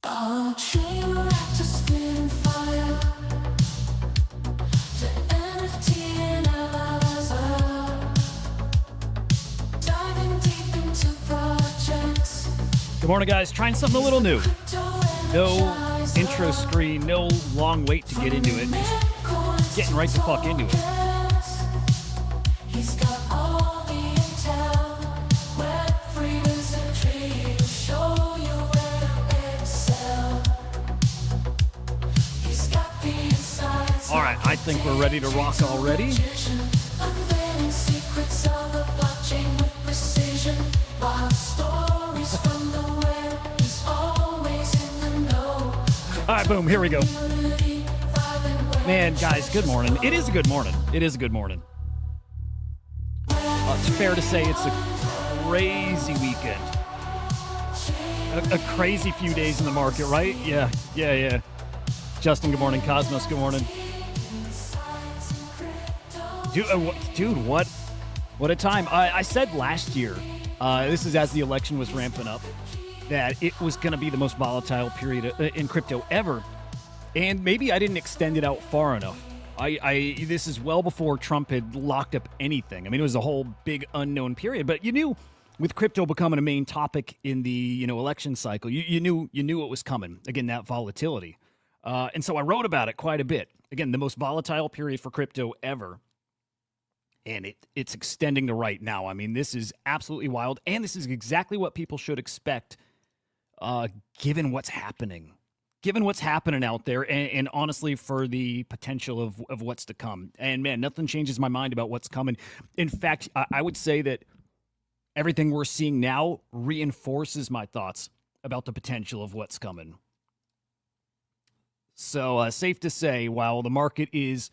A train reactor spitting fire. The NFT analyzer. Diving deep into projects. Good morning, guys. Trying something a little new. No intro screen, no long wait to get into it. Just getting right the fuck into it. He's got all the intel. Web freezers and trees show you where to excel. He's got the insights. All right, I think we're ready to rock already. Unveiling secrets of the blockchain with precision. Wild stories from the web. He's always in the know. All right, boom, here we go. Man, guys, good morning. It is a good morning. It is a good morning. It's fair to say it's a crazy weekend. A crazy few days in the market, right? Yeah. Justin, good morning. Cosmos, good morning. Dude, what a time. I said last year, this is as the election was ramping up, that it was going to be the most volatile period in crypto ever. And maybe I didn't extend it out far enough. This is well before Trump had locked up anything. I mean, it was a whole big unknown period. But you knew, with crypto becoming a main topic in the election cycle, you knew it was coming. Again, that volatility. And so I wrote about it quite a bit. Again, the most volatile period for crypto ever. And it's extending to right now. I mean, this is absolutely wild. And this is exactly what people should expect, given what's happening. Given what's happening out there, and honestly, for the potential of what's to come. And man, nothing changes my mind about what's coming. In fact, I would say that everything we're seeing now reinforces my thoughts about the potential of what's coming. So safe to say, while the market is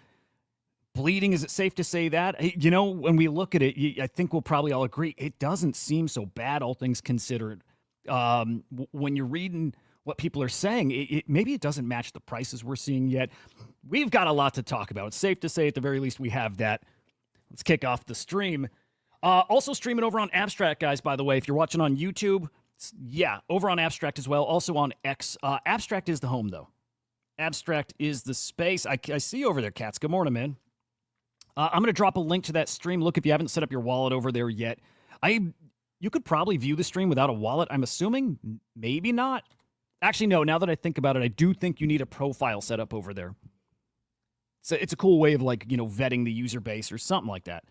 bleeding, is it safe to say that? When we look at it, I think we'll probably all agree, it doesn't seem so bad, all things considered. When you're reading what people are saying, maybe it doesn't match the prices we're seeing yet. We've got a lot to talk about. It's safe to say, at the very least, we have that. Let's kick off the stream. Also streaming over on Abstract, guys, by the way. If you're watching on YouTube, over on Abstract as well. Also on X. Abstract is the home, though. Abstract is the space. I see you over there, Cats. Good morning, man. I'm going to drop a link to that stream. Look, if you haven't set up your wallet over there yet, you could probably view the stream without a wallet, I'm assuming. Maybe not. Actually, no, now that I think about it, I do think you need a profile set up over there. So it's a cool way of, vetting the user base or something like that.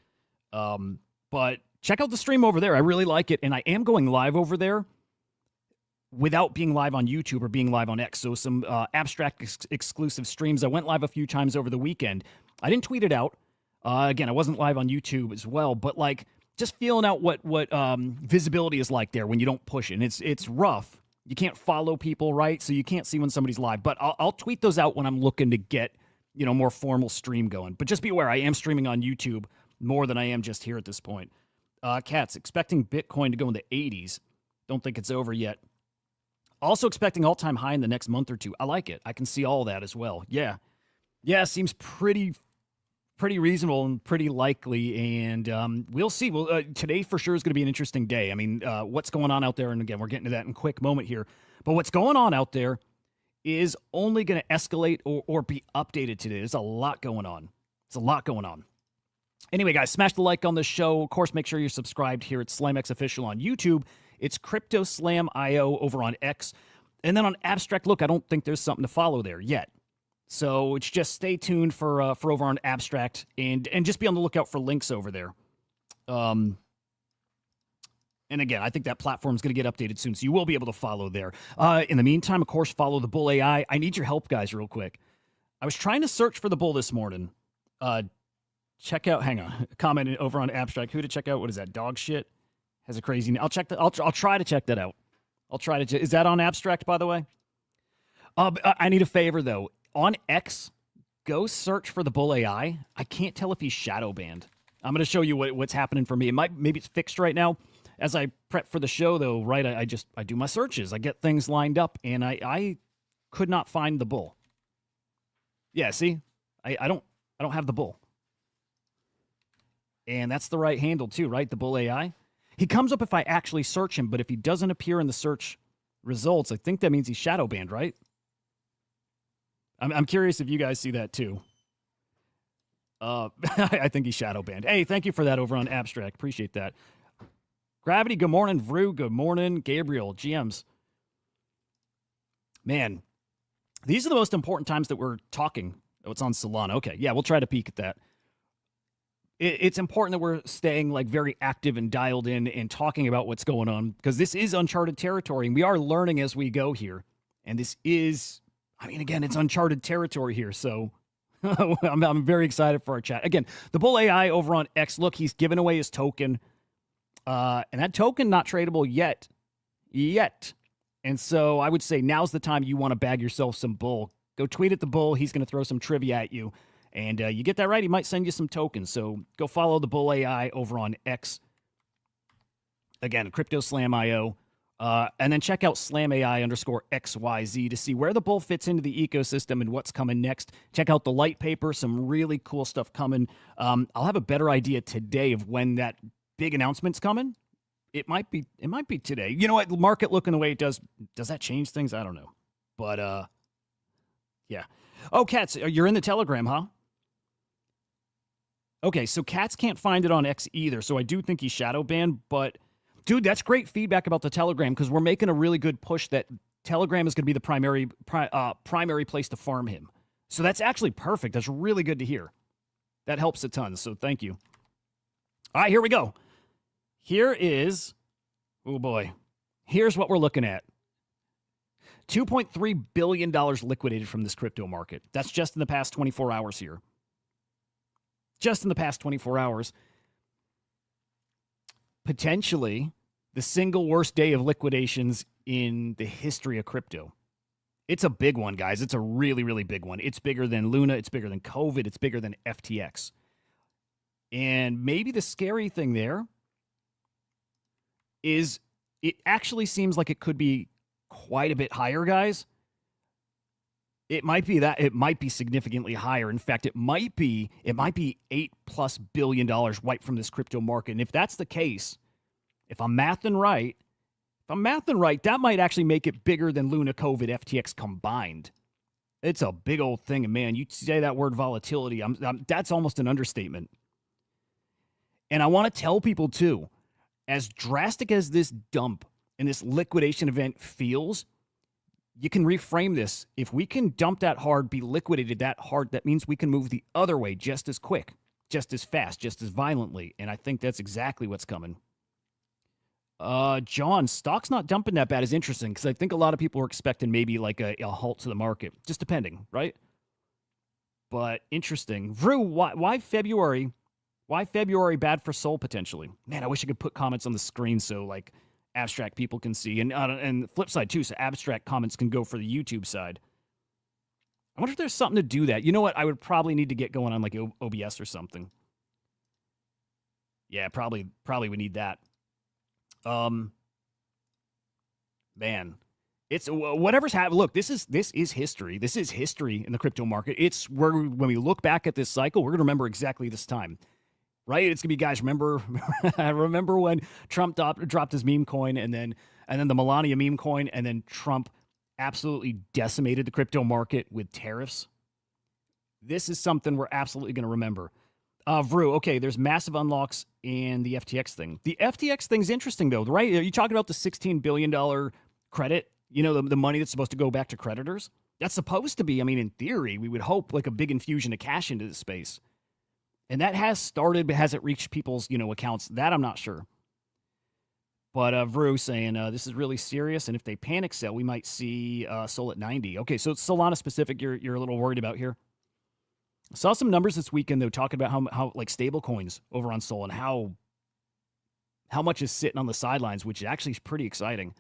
But check out the stream over there. I really like it. And I am going live over there without being live on YouTube or being live on X. So some Abstract exclusive streams. I went live a few times over the weekend. I didn't tweet it out. Again, I wasn't live on YouTube as well. But, just feeling out what visibility is like there when you don't push it. And it's rough. You can't follow people, right? So you can't see when somebody's live. But I'll tweet those out when I'm looking to get, more formal stream going. But just be aware, I am streaming on YouTube more than I am just here at this point. Cats, expecting Bitcoin to go in the 80s. Don't think it's over yet. Also expecting all-time high in the next month or two. I like it. I can see all that as well. Yeah, seems pretty reasonable and pretty likely, and we'll see. Well, today for sure is going to be an interesting day. I mean, what's going on out there, and again, we're getting to that in a quick moment here, but what's going on out there is only going to escalate or be updated today. There's a lot going on. Anyway, guys, smash the like on the show. Of course, make sure you're subscribed here at SlamX Official on YouTube. It's CryptoSlam.io over on X. And then on Abstract, look, I don't think there's something to follow there yet. So it's just stay tuned for over on Abstract and just be on the lookout for links over there. And again, I think that platform is going to get updated soon, so you will be able to follow there. In the meantime, of course, follow the Bull AI. I need your help, guys, real quick. I was trying to search for the Bull this morning. Check out, hang on, comment over on Abstract. Who to check out? What is that? Dog shit has a crazy name. I'll try to check that out. Is that on Abstract, by the way? I need a favor though. On X, go search for the Bull AI. I can't tell if he's shadow banned. I'm going to show you what's happening for me. Maybe it's fixed right now. As I prep for the show, though, right, I do my searches. I get things lined up, and I could not find the Bull. Yeah, see, I don't have the Bull. And that's the right handle too, right? The Bull AI. He comes up if I actually search him, but if he doesn't appear in the search results, I think that means he's shadow banned, right? I'm curious if you guys see that too. I think he's shadow banned. Hey, thank you for that over on Abstract. Appreciate that. Gravity, good morning. Vru, good morning. Gabriel, GMs. Man, these are the most important times that we're talking. Oh, it's on Solana. Okay, yeah, we'll try to peek at that. It's important that we're staying like very active and dialed in and talking about what's going on because this is uncharted territory and we are learning as we go here. And this is, I mean, again, it's uncharted territory here. So I'm very excited for our chat. Again, the Bull AI over on X, look, he's given away his token. And that token not tradable yet. And so I would say now's the time you want to bag yourself some Bull. Go tweet at the Bull. He's going to throw some trivia at you. And you get that right, he might send you some tokens. So go follow the Bull AI over on X. Again, CryptoSlam.io. And then check out SlamAI_XYZ to see where the Bull fits into the ecosystem and what's coming next. Check out the light paper, some really cool stuff coming. I'll have a better idea today of when that big announcement's coming. It might be today. You know what? The market looking the way it does that change things? I don't know. But yeah. Oh, Cats, you're in the Telegram, huh? Okay, so Cats can't find it on X either, so I do think he's shadow banned, but dude, that's great feedback about the Telegram because we're making a really good push that Telegram is going to be the primary place to farm him. So that's actually perfect. That's really good to hear. That helps a ton, so thank you. All right, here we go. Here is, oh boy, here's what we're looking at. $2.3 billion liquidated from this crypto market. That's just in the past 24 hours here. Just in the past 24 hours. Potentially the single worst day of liquidations in the history of crypto. It's a big one, guys. It's a really, really big one. It's bigger than Luna. It's bigger than COVID. It's bigger than FTX. And maybe the scary thing there is it actually seems like it could be quite a bit higher, guys. It might be that. It might be significantly higher. In fact, it might be $8+ billion wiped from this crypto market. And if that's the case, if I'm mathing right, that might actually make it bigger than Luna, COVID, FTX combined. It's a big old thing. And man, you say that word volatility, that's almost an understatement. And I want to tell people too, as drastic as this dump and this liquidation event feels, you can reframe this. If we can dump that hard, be liquidated that hard, that means we can move the other way just as quick, just as fast, just as violently. And I think that's exactly what's coming. John, stock's not dumping that bad is interesting because I think a lot of people are expecting maybe like a halt to the market, just depending, right? But interesting. Vru, why February? Why February bad for Sol potentially? Man, I wish I could put comments on the screen so like Abstract people can see. And the flip side too, so Abstract comments can go for the YouTube side. I wonder if there's something to do that. You know what? I would probably need to get going on like OBS or something. Yeah, probably we need that. Man, it's whatever's happened. Look, this is history. This is history in the crypto market. It's where when we look back at this cycle, we're gonna remember exactly this time. Right? It's gonna be, guys, remember when Trump dropped his meme coin and then the Melania meme coin, and then Trump absolutely decimated the crypto market with tariffs. This is something we're absolutely gonna remember. Vru, okay, there's massive unlocks in the FTX thing. The FTX thing's interesting though, right? Are you talking about the $16 billion credit? You know, the money that's supposed to go back to creditors? That's supposed to be, I mean, in theory, we would hope like a big infusion of cash into this space. And that has started, but has it reached people's, accounts? That I'm not sure. But Vru saying, this is really serious, and if they panic sell, we might see Sol at 90. Okay, so it's Solana specific you're a little worried about here. Saw some numbers this weekend, though, talking about how like stable coins over on Sol and how much is sitting on the sidelines, which actually is pretty exciting.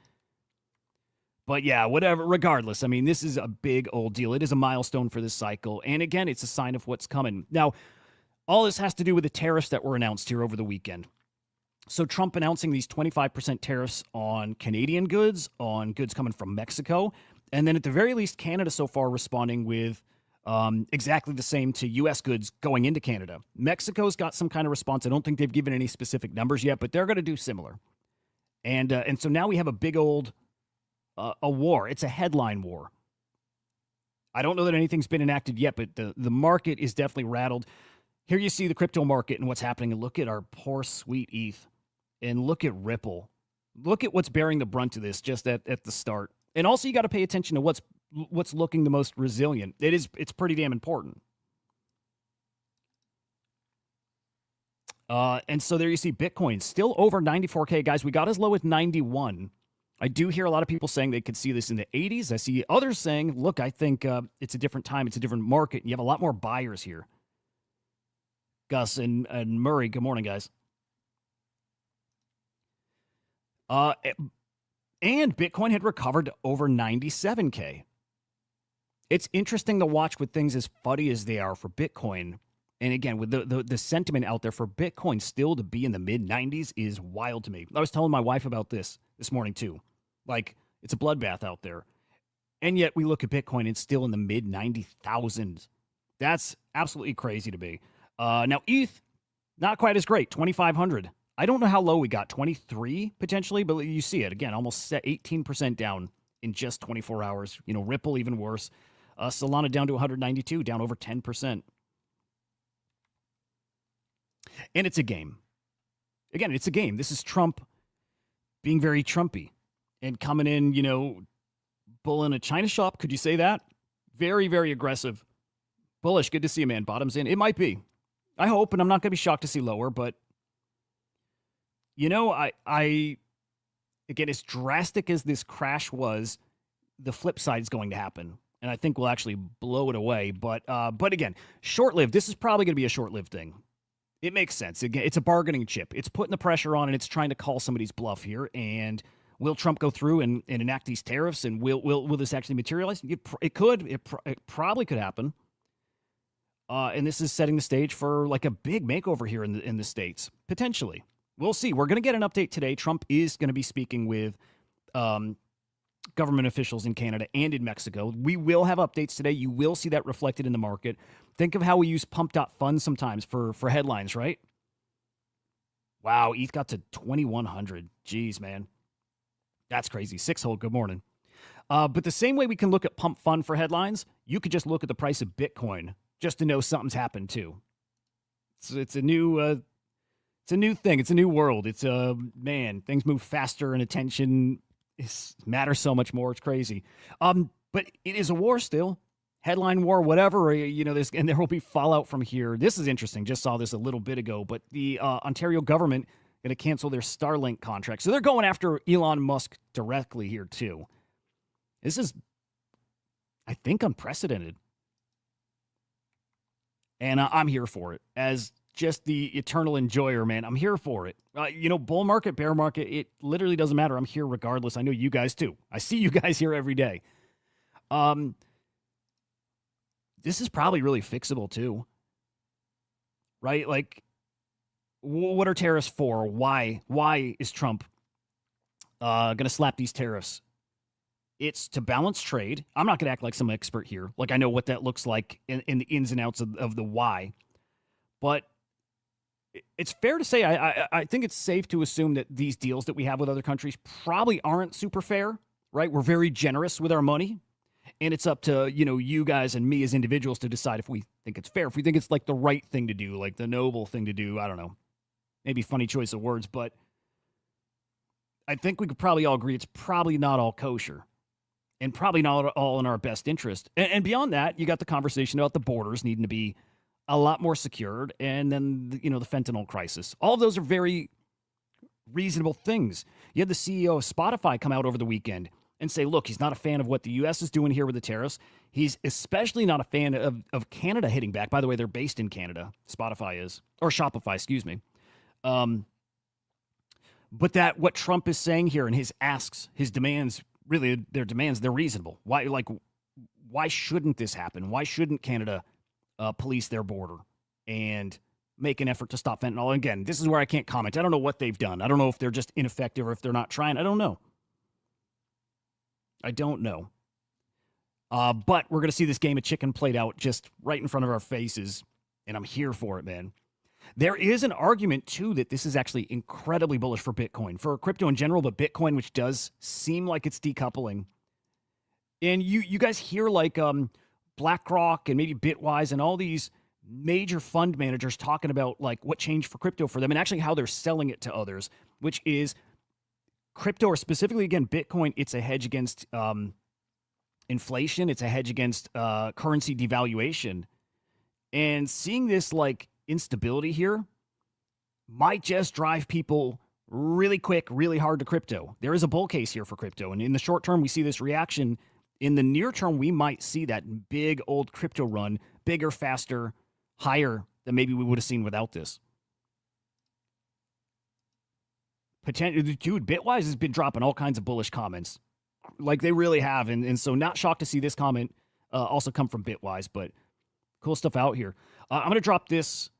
But yeah, whatever, regardless, I mean, this is a big old deal. It is a milestone for this cycle. And again, it's a sign of what's coming. Now, all this has to do with the tariffs that were announced here over the weekend. So Trump announcing these 25% tariffs on Canadian goods, on goods coming from Mexico. And then at the very least, Canada so far responding with exactly the same to U.S. goods going into Canada. Mexico's got some kind of response. I don't think they've given any specific numbers yet, but they're going to do similar. And so now we have a big old a war. It's a headline war. I don't know that anything's been enacted yet, but the market is definitely rattled. Here you see the crypto market and what's happening. And look at our poor, sweet ETH. And look at Ripple. Look at what's bearing the brunt of this just at the start. And also you got to pay attention to what's looking the most resilient. It's pretty damn important. And so there you see Bitcoin still over 94K. Guys, we got as low as 91. I do hear a lot of people saying they could see this in the 80s. I see others saying, look, I think it's a different time. It's a different market. You have a lot more buyers here. Gus and Murray, good morning, guys. And Bitcoin had recovered to over 97K. It's interesting to watch with things as fuddy as they are for Bitcoin. And again, with the sentiment out there for Bitcoin still to be in the mid-90s is wild to me. I was telling my wife about this morning too. Like, it's a bloodbath out there. And yet we look at Bitcoin and it's still in the mid-90,000s. That's absolutely crazy to me. Now, ETH, not quite as great, 2,500. I don't know how low we got, 23 potentially, but you see it. Again, almost 18% down in just 24 hours. You know, Ripple even worse. Solana down to 192, down over 10%. And it's a game. Again, it's a game. This is Trump being very Trumpy and coming in, you know, bull in a China shop. Could you say that? Very, very aggressive. Bullish. Good to see you, man. Bottoms in. It might be. I hope, and I'm not going to be shocked to see lower, but, you know, I again, as drastic as this crash was, the flip side is going to happen. And I think we'll actually blow it away. But again, short-lived. This is probably going to be a short-lived thing. It makes sense. Again, it's a bargaining chip. It's putting the pressure on, and it's trying to call somebody's bluff here. And will Trump go through and enact these tariffs? And will this actually materialize? It could. It probably could happen. And this is setting the stage for like a big makeover here in the States, potentially. We'll see. We're going to get an update today. Trump is going to be speaking with government officials in Canada and in Mexico. We will have updates today. You will see that reflected in the market. Think of how we use pump.fund sometimes for headlines, right? Wow, ETH got to 2,100. Jeez, man. That's crazy. Six-hole, good morning. But the same way we can look at pump fund for headlines, you could just look at the price of Bitcoin just to know something's happened too. It's a new thing. It's a new world. It's man, things move faster and attention matters so much more. It's crazy. But it is a war still. Headline war, whatever, you know, and there will be fallout from here. This is interesting. Just saw this a little bit ago, but the Ontario government going to cancel their Starlink contract. So they're going after Elon Musk directly here too. This is, I think, unprecedented. And I'm here for it as just the eternal enjoyer, man. I'm here for it. You know, bull market, bear market, it literally doesn't matter. I'm here regardless. I know you guys too. I see you guys here every day. This is probably really fixable too, right? Like, what are tariffs for? Why is Trump going to slap these tariffs? It's to balance trade. I'm not going to act like some expert here. Like, I know what that looks like in the ins and outs of the why. But it's fair to say, I think it's safe to assume that these deals that we have with other countries probably aren't super fair, right? We're very generous with our money. And it's up to, you know, you guys and me as individuals to decide if we think it's fair, if we think it's like the right thing to do, like the noble thing to do. I don't know. Maybe funny choice of words, but I think we could probably all agree it's probably not all kosher and probably not all in our best interest. And beyond that, you got the conversation about the borders needing to be a lot more secured. And then, you know, the fentanyl crisis. All of those are very reasonable things. You had the CEO of Spotify come out over the weekend and say, look, he's not a fan of what the U.S. is doing here with the tariffs. He's especially not a fan of Canada hitting back. By the way, they're based in Canada. Spotify is. Or Shopify, excuse me. But that what Trump is saying here and his asks, his demands, really their demands, they're reasonable. Why shouldn't this happen? Why shouldn't Canada police their border and make an effort to stop fentanyl? And again, this is where I can't comment. I don't know what they've done. I don't know if they're just ineffective or if they're not trying. I don't know. But we're going to see this game of chicken played out just right in front of our faces, and I'm here for it, man. There is an argument too that this is actually incredibly bullish for Bitcoin, for crypto in general, but Bitcoin, which does seem like it's decoupling. And you guys hear like BlackRock and maybe Bitwise and all these major fund managers talking about like what changed for crypto for them and actually how they're selling it to others, which is crypto, or specifically again Bitcoin. It's a hedge against inflation. It's a hedge against currency devaluation. And seeing this like instability here might just drive people really quick, really hard to crypto. There is a bull case here for crypto. And in the short term, we see this reaction. In the near term, we might see that big old crypto run, bigger, faster, higher than maybe we would have seen without this. Dude, Bitwise has been dropping all kinds of bullish comments. Like they really have. And so not shocked to see this comment also come from Bitwise, but cool stuff out here. I'm going to drop this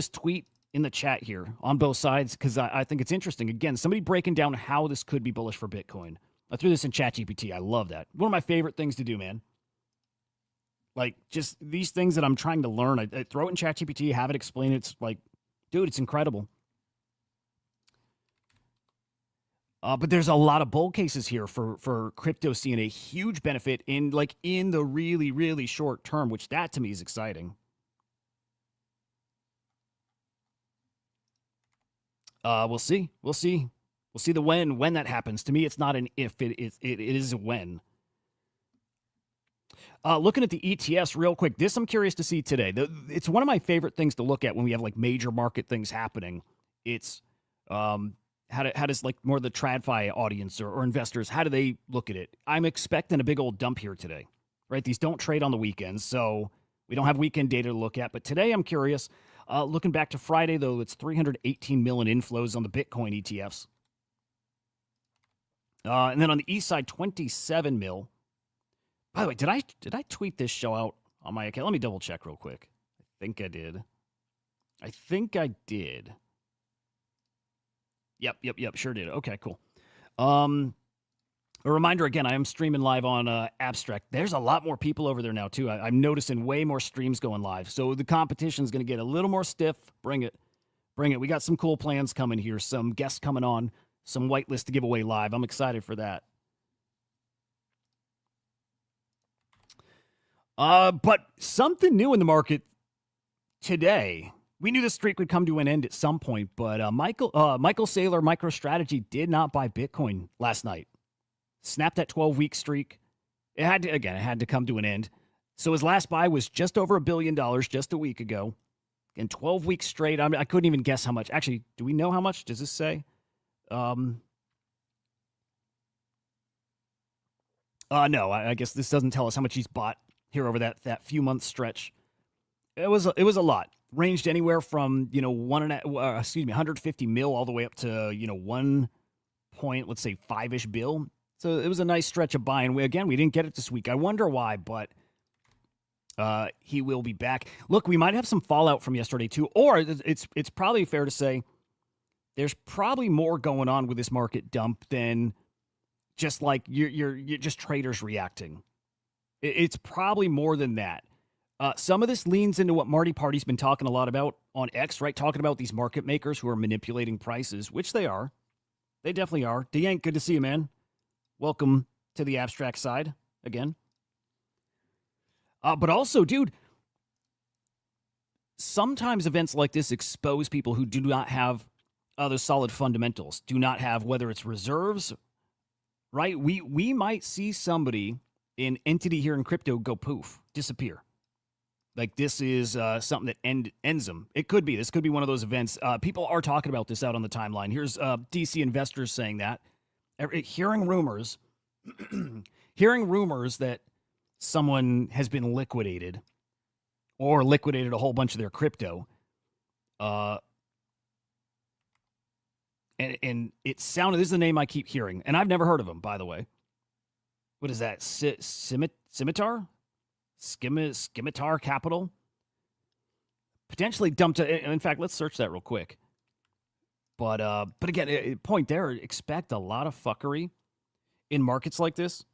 tweet in the chat here on both sides because I think it's interesting. Again, somebody breaking down how this could be bullish for Bitcoin. I threw this in ChatGPT. I love that. One of my favorite things to do, man. Like just these things that I'm trying to learn. I throw it in ChatGPT, have it explain it. It's like, dude, it's incredible. But there's a lot of bull cases here for crypto seeing a huge benefit in the really, really short term, which that to me is exciting. We'll see. We'll see the when that happens. To me, it's not an if, it is a when. Looking at the ETFs real quick, this I'm curious to see today. It's one of my favorite things to look at when we have like major market things happening. It's how does like more of the TradFi audience or investors, how do they look at it? I'm expecting a big old dump here today, right? These don't trade on the weekends, so we don't have weekend data to look at. But today I'm curious. Looking back to Friday, though, it's 318 million inflows on the Bitcoin ETFs. And then on the east side, 27 mil. By the way, did I tweet this show out on my account? Let me double check real quick. I think I did. Yep, sure did. Okay, cool. A reminder again, I am streaming live on Abstract. There's a lot more people over there now too. I'm noticing way more streams going live. So the competition is going to get a little more stiff. Bring it. We got some cool plans coming here. Some guests coming on. Some whitelist to give away live. I'm excited for that. But something new in the market today. We knew the streak would come to an end at some point, but Michael Saylor, MicroStrategy, did not buy Bitcoin last night. Snapped that 12-week streak. It had to come to an end. So his last buy was just over $1 billion just a week ago. And 12 weeks straight, I couldn't even guess how much. Actually, do we know how much? Does this say? No, I guess this doesn't tell us how much he's bought here over that few month stretch. It was a lot. Ranged anywhere from 150 mil all the way up to 1 point, let's say 5-ish bill. So it was a nice stretch of buying. We didn't get it this week. I wonder why, but he will be back. Look, we might have some fallout from yesterday too, or it's probably fair to say there's probably more going on with this market dump than just like you're just traders reacting. It's probably more than that. Some of this leans into what Marty Party's been talking a lot about on X, right? Talking about these market makers who are manipulating prices, which they are. They definitely are. DeYank, good to see you, man. Welcome to the abstract side again. But also, dude, sometimes events like this expose people who do not have other solid fundamentals, do not have, whether it's reserves, right? We might see somebody, an entity here in crypto, go poof, disappear. Like this is something that ends them. It could be. This could be one of those events. People are talking about this out on the timeline. Here's DC investors saying that. Hearing rumors that someone has been liquidated or liquidated a whole bunch of their crypto. And it sounded, this is the name I keep hearing, and I've never heard of him, by the way. What is that? Scimitar? Scimitar Capital? Potentially dumped. In fact, let's search that real quick. But again, point there, expect a lot of fuckery in markets like this.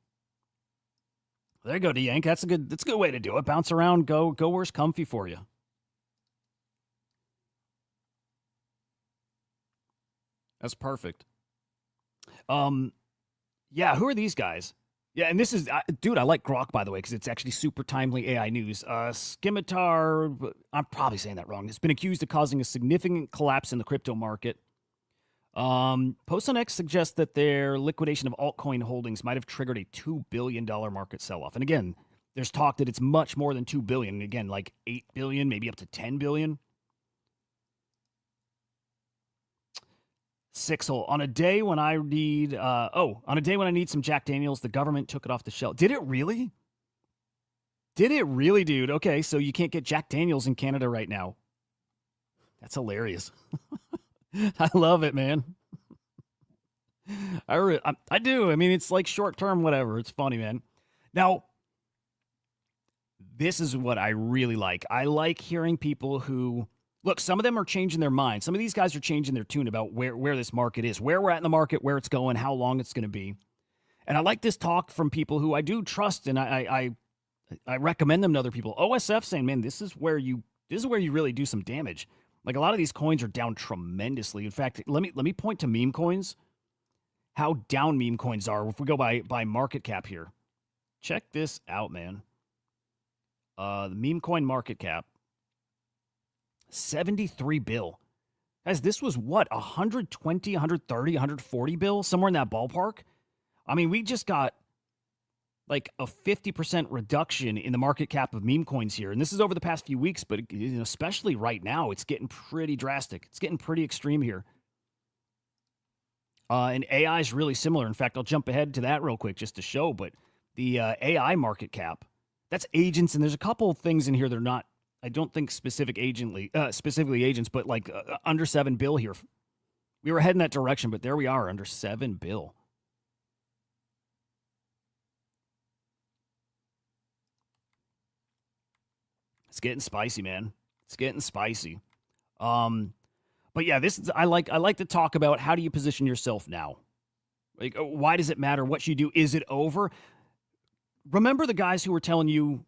There you go, DeYank. That's a good way to do it. Bounce around, go where's comfy for you. That's perfect. Yeah, who are these guys? Yeah, and this is, dude, I like Grok, by the way, because it's actually super timely AI news. Scimitar, I'm probably saying that wrong, has been accused of causing a significant collapse in the crypto market. Post on X suggests that their liquidation of altcoin holdings might have triggered a $2 billion market sell-off. And again, there's talk that it's much more than 2 billion. Again, like 8 billion, maybe up to 10 billion. Sixhole. On a day when I need some Jack Daniels, the government took it off the shelf. Did it really? Did it really, dude? Okay, so you can't get Jack Daniels in Canada right now. That's hilarious. I love it, man. I do. I mean, it's like short term, whatever. It's funny, man. Now, this is what I really like. I like hearing people who look. Some of them are changing their mind. Some of these guys are changing their tune about where this market is, where we're at in the market, where it's going, how long it's going to be. And I like this talk from people who I do trust, and I recommend them to other people. OSF saying, man, this is where you really do some damage. Like a lot of these coins are down tremendously. In fact, let me point to meme coins. How down meme coins are if we go by market cap here. Check this out, man. The meme coin market cap, 73 bill. Guys, this was what, 120, 130, 140 bill, somewhere in that ballpark. I mean, we just got like a 50% reduction in the market cap of meme coins here. And this is over the past few weeks, but especially right now, it's getting pretty drastic. It's getting pretty extreme here. And AI is really similar. In fact, I'll jump ahead to that real quick just to show, but the AI market cap, that's agents, and there's a couple of things in here that are not, I don't think specifically agents, but like under 7 bill here. We were heading that direction, but there we are, under 7 bill. It's getting spicy, man. It's getting spicy. But yeah, I like to talk about how do you position yourself now? Like, why does it matter what you do? Is it over? Remember the guys who were telling you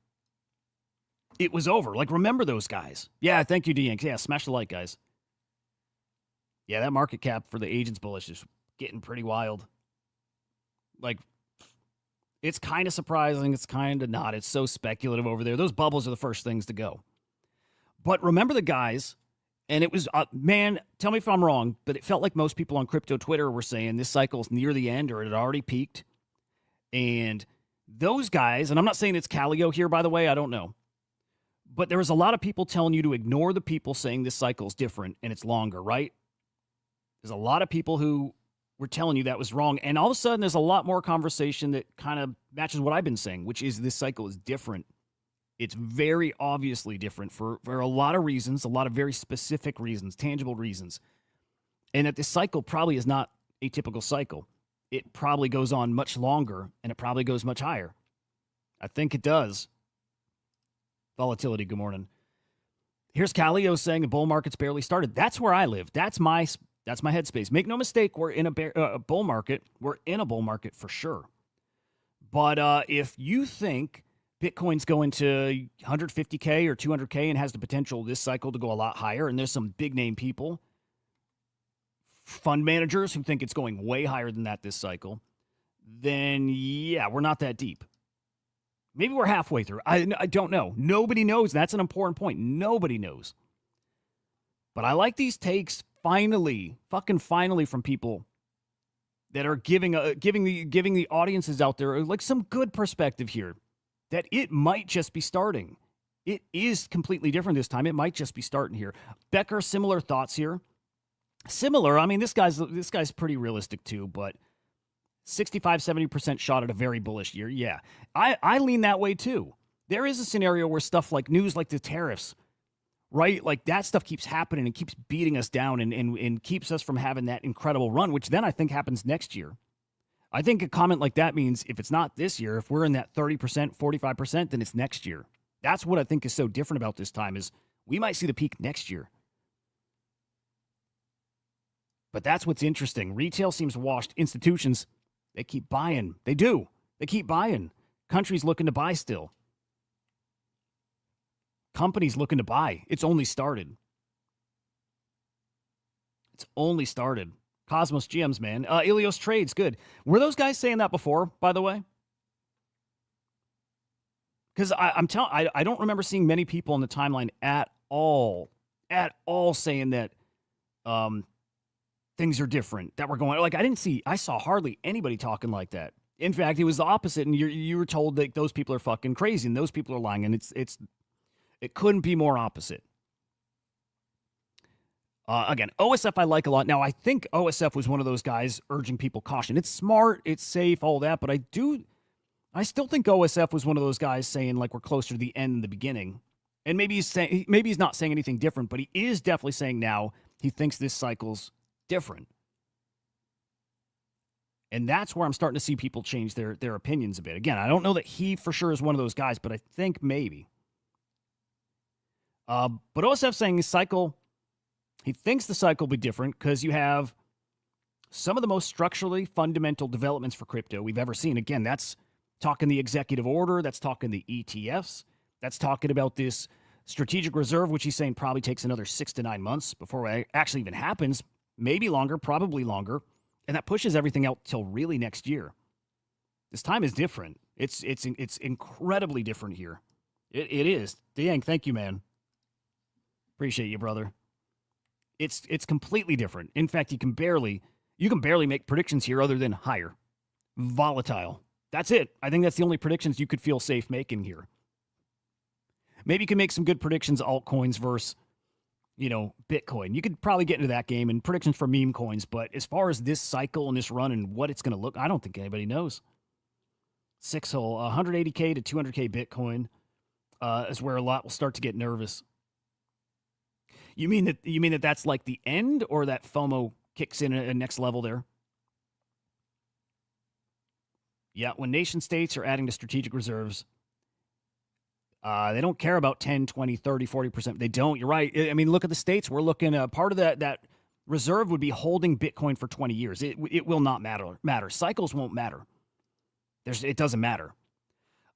it was over. Like, remember those guys. Yeah, thank you, D-Yanks. Yeah, smash the like, guys. Yeah, that market cap for the agents bullish is getting pretty wild. Like, it's kind of surprising. It's kind of not. It's so speculative over there. Those bubbles are the first things to go. But remember the guys, and it was, man, tell me if I'm wrong, but it felt like most people on crypto Twitter were saying this cycle's near the end or it had already peaked. And those guys, and I'm not saying it's Callio here, by the way, I don't know. But there was a lot of people telling you to ignore the people saying this cycle's different and it's longer, right? There's a lot of people who were telling you that was wrong. And all of a sudden, there's a lot more conversation that kind of matches what I've been saying, which is this cycle is different. It's very obviously different for a lot of reasons, a lot of very specific reasons, tangible reasons. And that this cycle probably is not a typical cycle. It probably goes on much longer, and it probably goes much higher. I think it does. Volatility, good morning. Here's Callio saying the bull market's barely started. That's where I live. That's my headspace. Make no mistake, we're in a bull market. We're in a bull market for sure. But if you think Bitcoin's going to 150K or 200K and has the potential this cycle to go a lot higher, and there's some big name people, fund managers who think it's going way higher than that this cycle, then yeah, we're not that deep. Maybe we're halfway through. I don't know. Nobody knows. That's an important point. Nobody knows. But I like these takes finally from people that are giving the audiences out there like some good perspective here that it might just be starting. It is completely different this time. It might just be starting here. Becker, similar thoughts here. Similar. I mean, this guy's pretty realistic too, but 65-70% shot at a very bullish year. Yeah, I lean that way too. There is a scenario where stuff like news like the tariffs, right? Like that stuff keeps happening and keeps beating us down and keeps us from having that incredible run, which then I think happens next year. I think a comment like that means if it's not this year, if we're in that 30%, 45%, then it's next year. That's what I think is so different about this time is we might see the peak next year. But that's what's interesting. Retail seems washed. Institutions, they keep buying. They do. They keep buying. Countries looking to buy still. Companies looking to buy. It's only started. It's only started. Cosmos GMs, man. Ilios Trades, good. Were those guys saying that before, by the way? Because I'm telling, I don't remember seeing many people on the timeline at all saying that things are different, that we're going, like, I saw hardly anybody talking like that. In fact, it was the opposite, and you were told that those people are fucking crazy and those people are lying, and it couldn't be more opposite. Again, OSF I like a lot. Now, I think OSF was one of those guys urging people caution. It's smart, it's safe, all that, but I still think OSF was one of those guys saying, like, we're closer to the end than the beginning. And maybe he's not saying anything different, but he is definitely saying now he thinks this cycle's different. And that's where I'm starting to see people change their opinions a bit. Again, I don't know that he for sure is one of those guys, but I think maybe. But OSF saying the cycle, he thinks the cycle will be different because you have some of the most structurally fundamental developments for crypto we've ever seen. Again, that's talking the executive order, that's talking the ETFs, that's talking about this strategic reserve, which he's saying probably takes another 6 to 9 months before it actually even happens, maybe longer, probably longer, and that pushes everything out till really next year. This time is different. It's incredibly different here. It is. Dang, thank you, man. Appreciate you, brother. It's completely different. In fact, you can barely make predictions here other than higher, volatile. That's it. I think that's the only predictions you could feel safe making here. Maybe you can make some good predictions, altcoins versus, Bitcoin. You could probably get into that game and predictions for meme coins, but as far as this cycle and this run and what it's going to look, I don't think anybody knows. 6-hole, 180K to 200K Bitcoin is where a lot will start to get nervous. You mean that that's like the end, or that FOMO kicks in a next level there? Yeah, when nation states are adding to strategic reserves, they don't care about 10, 20, 30, 40%. They don't. You're right. I mean, look at the states. We're looking at part of that reserve would be holding Bitcoin for 20 years. It will not matter. Cycles won't matter. It doesn't matter.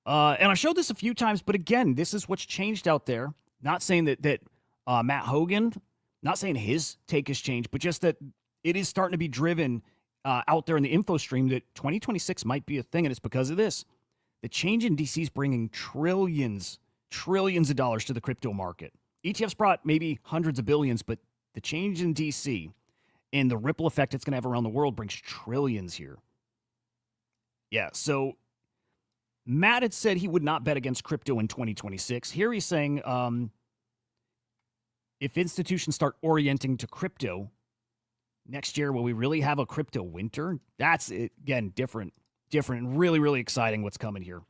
And I showed this a few times, but again, this is what's changed out there. Not saying that Matt Hogan, not saying his take has changed, but just that it is starting to be driven out there in the info stream that 2026 might be a thing, and it's because of this. The change in DC is bringing trillions of dollars to the crypto market. ETFs brought maybe hundreds of billions, but the change in DC and the ripple effect it's going to have around the world brings trillions here. Yeah, so Matt had said he would not bet against crypto in 2026. Here he's saying if institutions start orienting to crypto next year, will we really have a crypto winter? That's, again, different, really, really exciting what's coming here.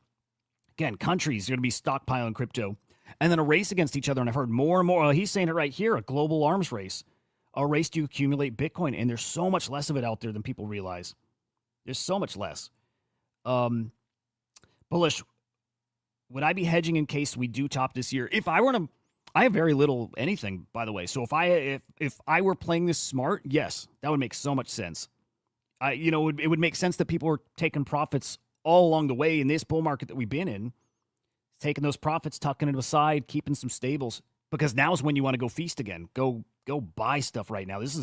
Again, countries are going to be stockpiling crypto, and then a race against each other. And I've heard more and more, he's saying it right here, a global arms race, a race to accumulate Bitcoin. And there's so much less of it out there than people realize. There's so much less. Bullish, would I be hedging in case we do top this year? If I were to, I have very little anything, by the way. So if I were playing this smart, yes, that would make so much sense. It would make sense that people were taking profits all along the way in this bull market that we've been in, taking those profits, tucking it aside, keeping some stables, because now is when you want to go feast again. Go buy stuff right now. This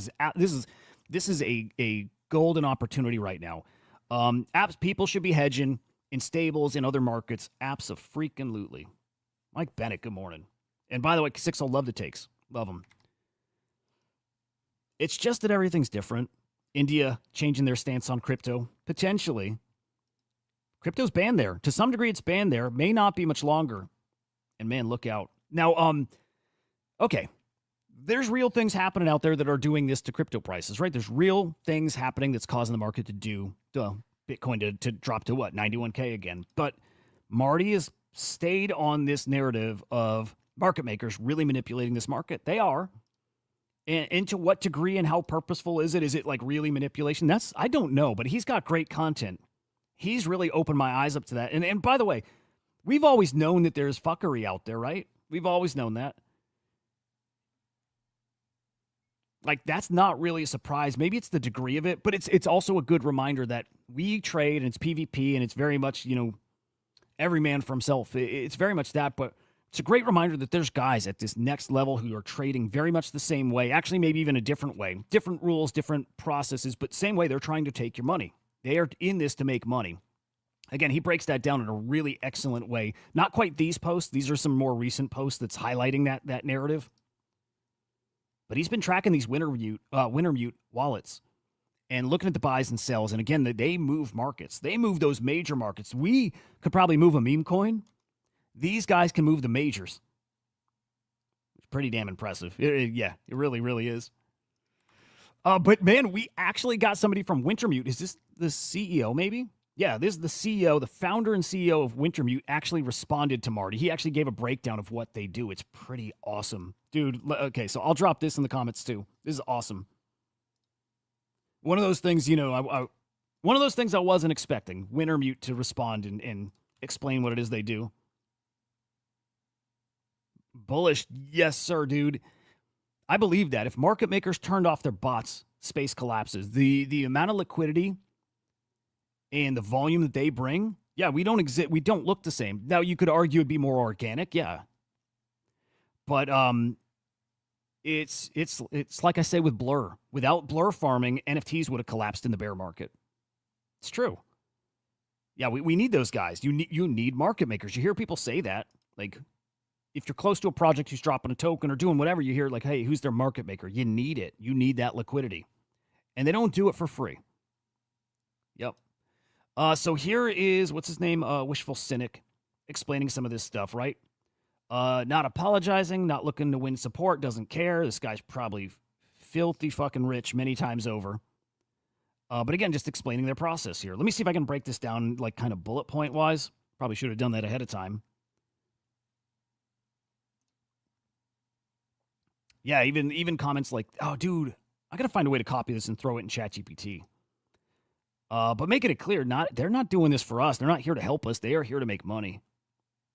is a golden opportunity right now. Apps, people should be hedging in stables in other markets. Abso-freaking-lutely. Mike Bennett, good morning. And by the way, 6 will love the takes. Love them. It's just that everything's different. India changing their stance on crypto, potentially. Crypto's banned there. To some degree, it's banned there. May not be much longer. And man, look out. Now, okay. There's real things happening out there that are doing this to crypto prices, right? There's real things happening that's causing the market to do Bitcoin to drop to what? 91K again. But Marty has stayed on this narrative of market makers really manipulating this market. They are. And to what degree and how purposeful is it? Is it like really manipulation? I don't know, but he's got great content. He's really opened my eyes up to that. And by the way, we've always known that there's fuckery out there, right? We've always known that. Like, that's not really a surprise. Maybe it's the degree of it, but it's also a good reminder that we trade and it's PvP and it's very much, every man for himself. It's very much that, but it's a great reminder that there's guys at this next level who are trading very much the same way, actually maybe even a different way, different rules, different processes, but same way they're trying to take your money. They are in this to make money. Again, he breaks that down in a really excellent way. Not quite these posts. These are some more recent posts that's highlighting that narrative. But he's been tracking these Wintermute wallets and looking at the buys and sells. And again, they move markets. They move those major markets. We could probably move a meme coin. These guys can move the majors. It's pretty damn impressive. It really, really is. But man, we actually got somebody from Wintermute. Is this the CEO maybe? Yeah, this is the CEO, the founder and CEO of Wintermute actually responded to Marty. He actually gave a breakdown of what they do. It's pretty awesome. Dude, okay, so I'll drop this in the comments too. This is awesome. One of those things, one of those things I wasn't expecting, Wintermute to respond and explain what it is they do. Bullish, yes, sir, dude. I believe that. If market makers turned off their bots, space collapses. The amount of liquidity and the volume that they bring, yeah, we don't look the same. Now, you could argue it'd be more organic, yeah. But it's like I say with Blur. Without Blur farming, NFTs would have collapsed in the bear market. It's true. Yeah, we need those guys. You need market makers. You hear people say that. Like, if you're close to a project who's dropping a token or doing whatever, you hear like, hey, who's their market maker? You need it. You need that liquidity. And they don't do it for free. Yep. So here is, what's his name? Wishful Cynic explaining some of this stuff, right? Not apologizing, not looking to win support, doesn't care. This guy's probably filthy fucking rich many times over. But again, just explaining their process here. Let me see if I can break this down like kind of bullet point wise. Probably should have done that ahead of time. Yeah, even comments like, oh, dude, I got to find a way to copy this and throw it in ChatGPT. But making it clear, they're not doing this for us. They're not here to help us. They are here to make money.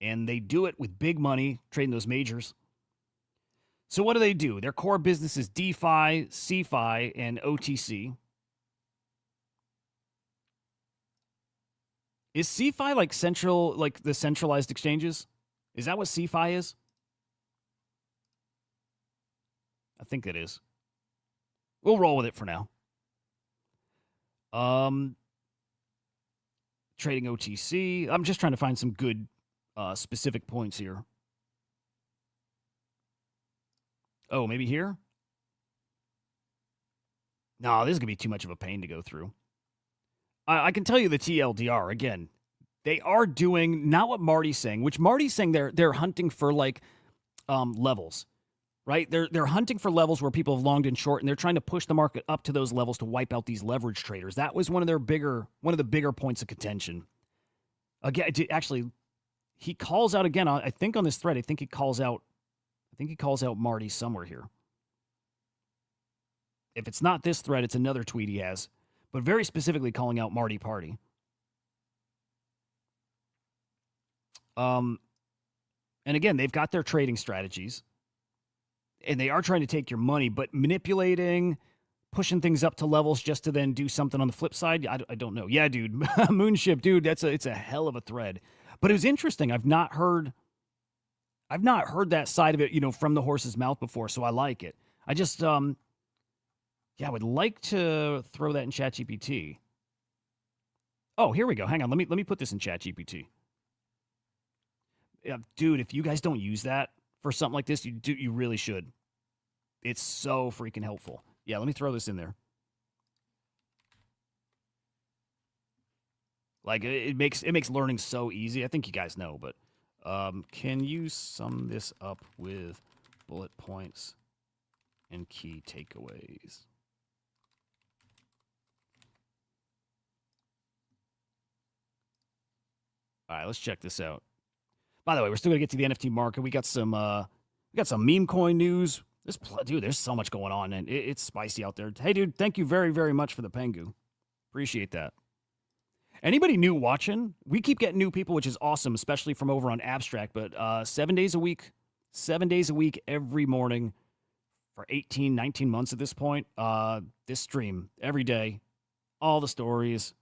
And they do it with big money, trading those majors. So what do? Their core business is DeFi, CeFi, and OTC. Is CeFi like the centralized exchanges? Is that what CeFi is? I think it is. We'll roll with it for now. Trading OTC. I'm just trying to find some good specific points here. Oh, maybe here? No, this is going to be too much of a pain to go through. I can tell you the TLDR, again, they are doing not what Marty's saying, which Marty's saying they're hunting for like levels. Right? They're hunting for levels where people have longed and short, and they're trying to push the market up to those levels to wipe out these leverage traders. That was one of the bigger points of contention. Again, actually, he calls out again. I think on this thread, I think he calls out Marty somewhere here. If it's not this thread, it's another tweet he has, but very specifically calling out Marty Party. And again, they've got their trading strategies. And they are trying to take your money, but manipulating, pushing things up to levels just to then do something on the flip side, I don't know. Yeah, dude, Moonship, dude, it's a hell of a thread. But it was interesting. I've not heard that side of it, from the horse's mouth before, so I like it. I just, I would like to throw that in ChatGPT. Oh, here we go. Hang on, let me put this in ChatGPT. Yeah, dude, if you guys don't use that for something like this, you really should. It's so freaking helpful. Yeah, let me throw this in there. Like, it makes learning so easy. I think you guys know, but can you sum this up with bullet points and key takeaways? All right, let's check this out. By the way, we're still gonna get to the NFT market. We got some meme coin news. Dude, there's so much going on, and it's spicy out there. Hey, dude, thank you very, very much for the Pengu. Appreciate that. Anybody new watching? We keep getting new people, which is awesome, especially from over on Abstract. But 7 days a week, every morning for 18, 19 months at this point. This stream every day, all the stories,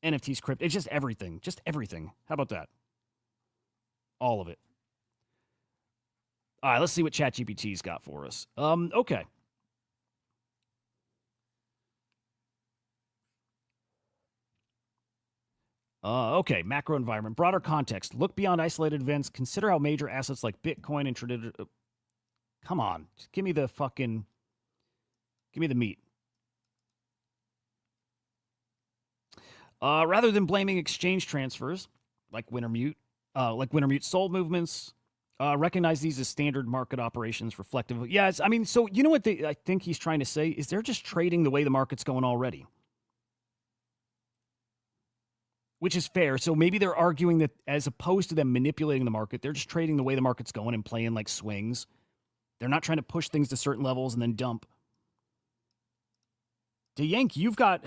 NFTs, crypto. It's just everything. How about that? All of it. All right, let's see what ChatGPT's got for us. Okay. Okay, macro environment, broader context. Look beyond isolated events. Consider how major assets like Bitcoin and traditional. Come on, just give me the meat. Rather than blaming exchange transfers like Wintermute, sold movements, recognize these as standard market operations reflective of. Yeah, I mean, so you know what I think he's trying to say is they're just trading the way the market's going already. Which is fair. So maybe they're arguing that as opposed to them manipulating the market, they're just trading the way the market's going and playing like swings. They're not trying to push things to certain levels and then dump. DeYank, you got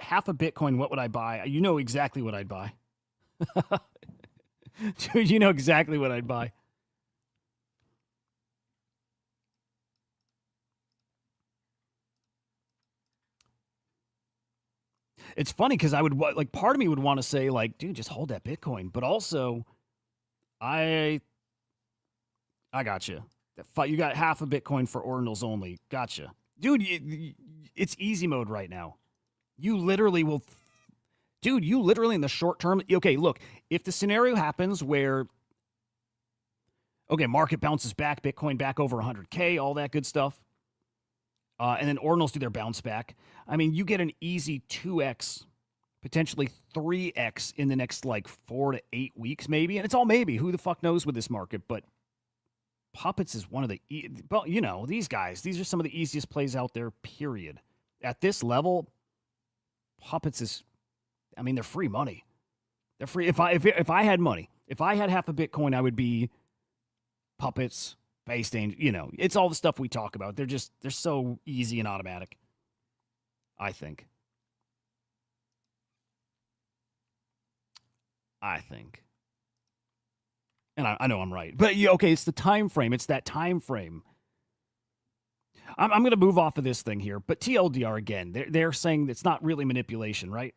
half a Bitcoin. What would I buy? You know exactly what I'd buy. Dude, you know exactly what I'd buy. It's funny because I would like part of me would want to say like, dude, just hold that Bitcoin, but also, I got you. You got half a Bitcoin for ordinals only. Gotcha, dude. It's easy mode right now. You literally will, dude. You literally in the short term. Okay, look, if the scenario happens where, okay, market bounces back, Bitcoin back over 100K, all that good stuff. And then ordinals do their bounce back. I mean, you get an easy 2x, potentially 3x in the next like 4 to 8 weeks, maybe. And it's all maybe. Who the fuck knows with this market? But Puppets is one of the, well, you know, these guys, these are some of the easiest plays out there, period. At this level, Puppets is, I mean, they're free money. They're free. If I had money, if I had half a Bitcoin, I would be Puppets, Based Angel, you know, it's all the stuff we talk about. They're so easy and automatic, I think. And I know I'm right. But, okay, it's the time frame. It's that time frame. I'm going to move off of this thing here. But TLDR, again, they're saying it's not really manipulation, right?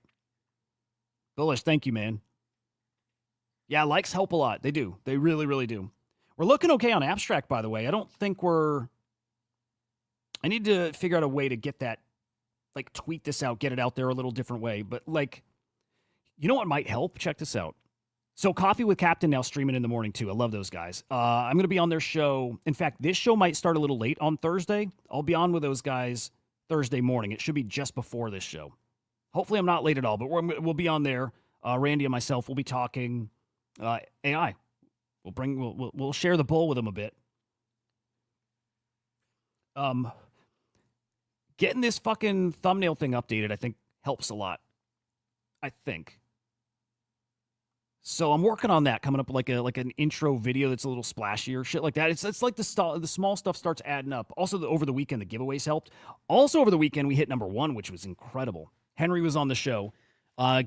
Bullish, thank you, man. Yeah, likes help a lot. They do. They really, really do. We're looking okay on abstract, by the way. I don't think I need to figure out a way to get that, like, tweet this out, get it out there a little different way. But, like, you know what might help? Check this out. So Coffee with Captain now streaming in the morning, too. I love those guys. I'm going to be on their show. In fact, this show might start a little late on Thursday. I'll be on with those guys Thursday morning. It should be just before this show. Hopefully I'm not late at all, but we'll be on there. Randy and myself will be talking AI. We'll share the bull with them a bit. Getting this fucking thumbnail thing updated, I think, helps a lot. I think. So I'm working on that, coming up with like an intro video that's a little splashier, shit like that. It's like the small stuff starts adding up. Also, over the weekend, the giveaways helped. Also, over the weekend, we hit #1, which was incredible. Henry was on the show,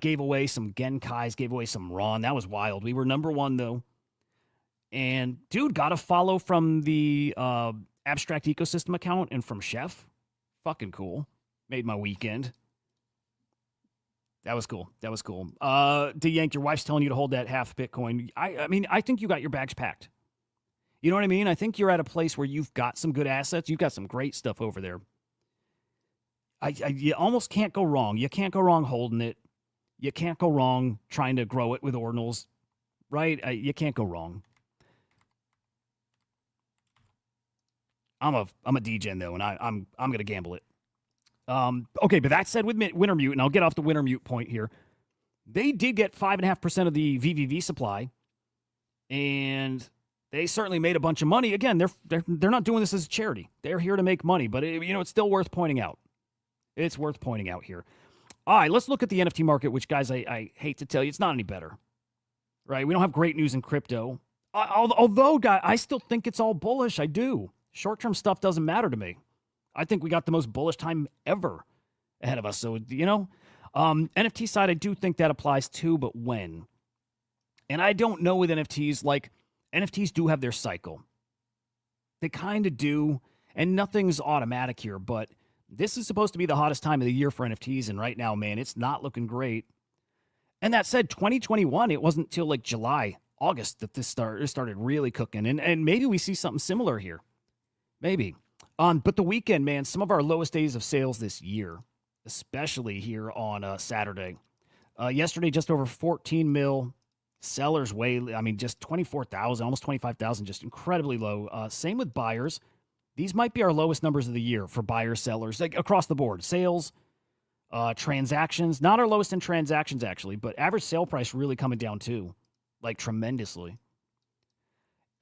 gave away some Genkais, gave away some Ron. That was wild. We were #1, though. And, dude, got a follow from the Abstract Ecosystem account and from Chef. Fucking cool. Made my weekend. That was cool. DeYank, your wife's telling you to hold that half Bitcoin. I mean, I think you got your bags packed. You know what I mean? I think you're at a place where you've got some good assets. You've got some great stuff over there. You almost can't go wrong. You can't go wrong holding it. You can't go wrong trying to grow it with ordinals, right? You can't go wrong. I'm a degen though, and I'm gonna gamble it. Okay, but that said, with Wintermute, and I'll get off the Wintermute point here, they did get 5.5% of the VVV supply, and they certainly made a bunch of money. Again, they're not doing this as a charity; they're here to make money. But it's still worth pointing out. It's worth pointing out here. All right, let's look at the NFT market, which, guys, I hate to tell you, it's not any better. Right? We don't have great news in crypto. Although, guys, I still think it's all bullish. I do. Short-term stuff doesn't matter to me. I think we got the most bullish time ever ahead of us. So, NFT side, I do think that applies too, but when? And I don't know with NFTs, like, NFTs do have their cycle. They kind of do, and nothing's automatic here, but this is supposed to be the hottest time of the year for NFTs, and right now, man, it's not looking great. And that said, 2021, it wasn't till like July, August that this started really cooking, and maybe we see something similar here. Maybe. But the weekend, man, some of our lowest days of sales this year, especially here on Saturday. Yesterday, just over 14 mil. Sellers just 24,000, almost 25,000, just incredibly low. Same with buyers. These might be our lowest numbers of the year for buyers, sellers, like across the board. Sales, transactions, not our lowest in transactions actually, but average sale price really coming down too, like tremendously.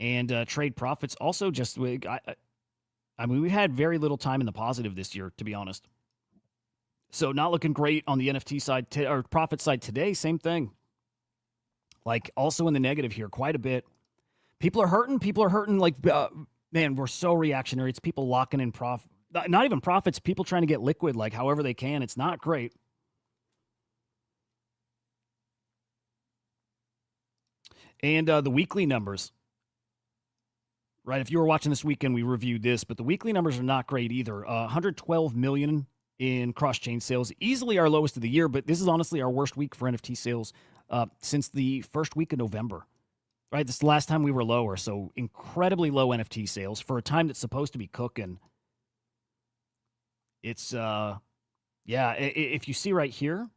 And trade profits also just, we had very little time in the positive this year, to be honest. So not looking great on the NFT side or profit side today. Same thing. Like also in the negative here, quite a bit. People are hurting. Like, man, we're so reactionary. It's people locking in profit, not even profits. People trying to get liquid, like however they can. It's not great. And the weekly numbers, right? If you were watching this weekend, we reviewed this, but the weekly numbers are not great either. 112 million in cross-chain sales, easily our lowest of the year, but this is honestly our worst week for NFT sales since the first week of November, right? This is the last time we were lower, so incredibly low NFT sales for a time that's supposed to be cooking. It's, if you see right here,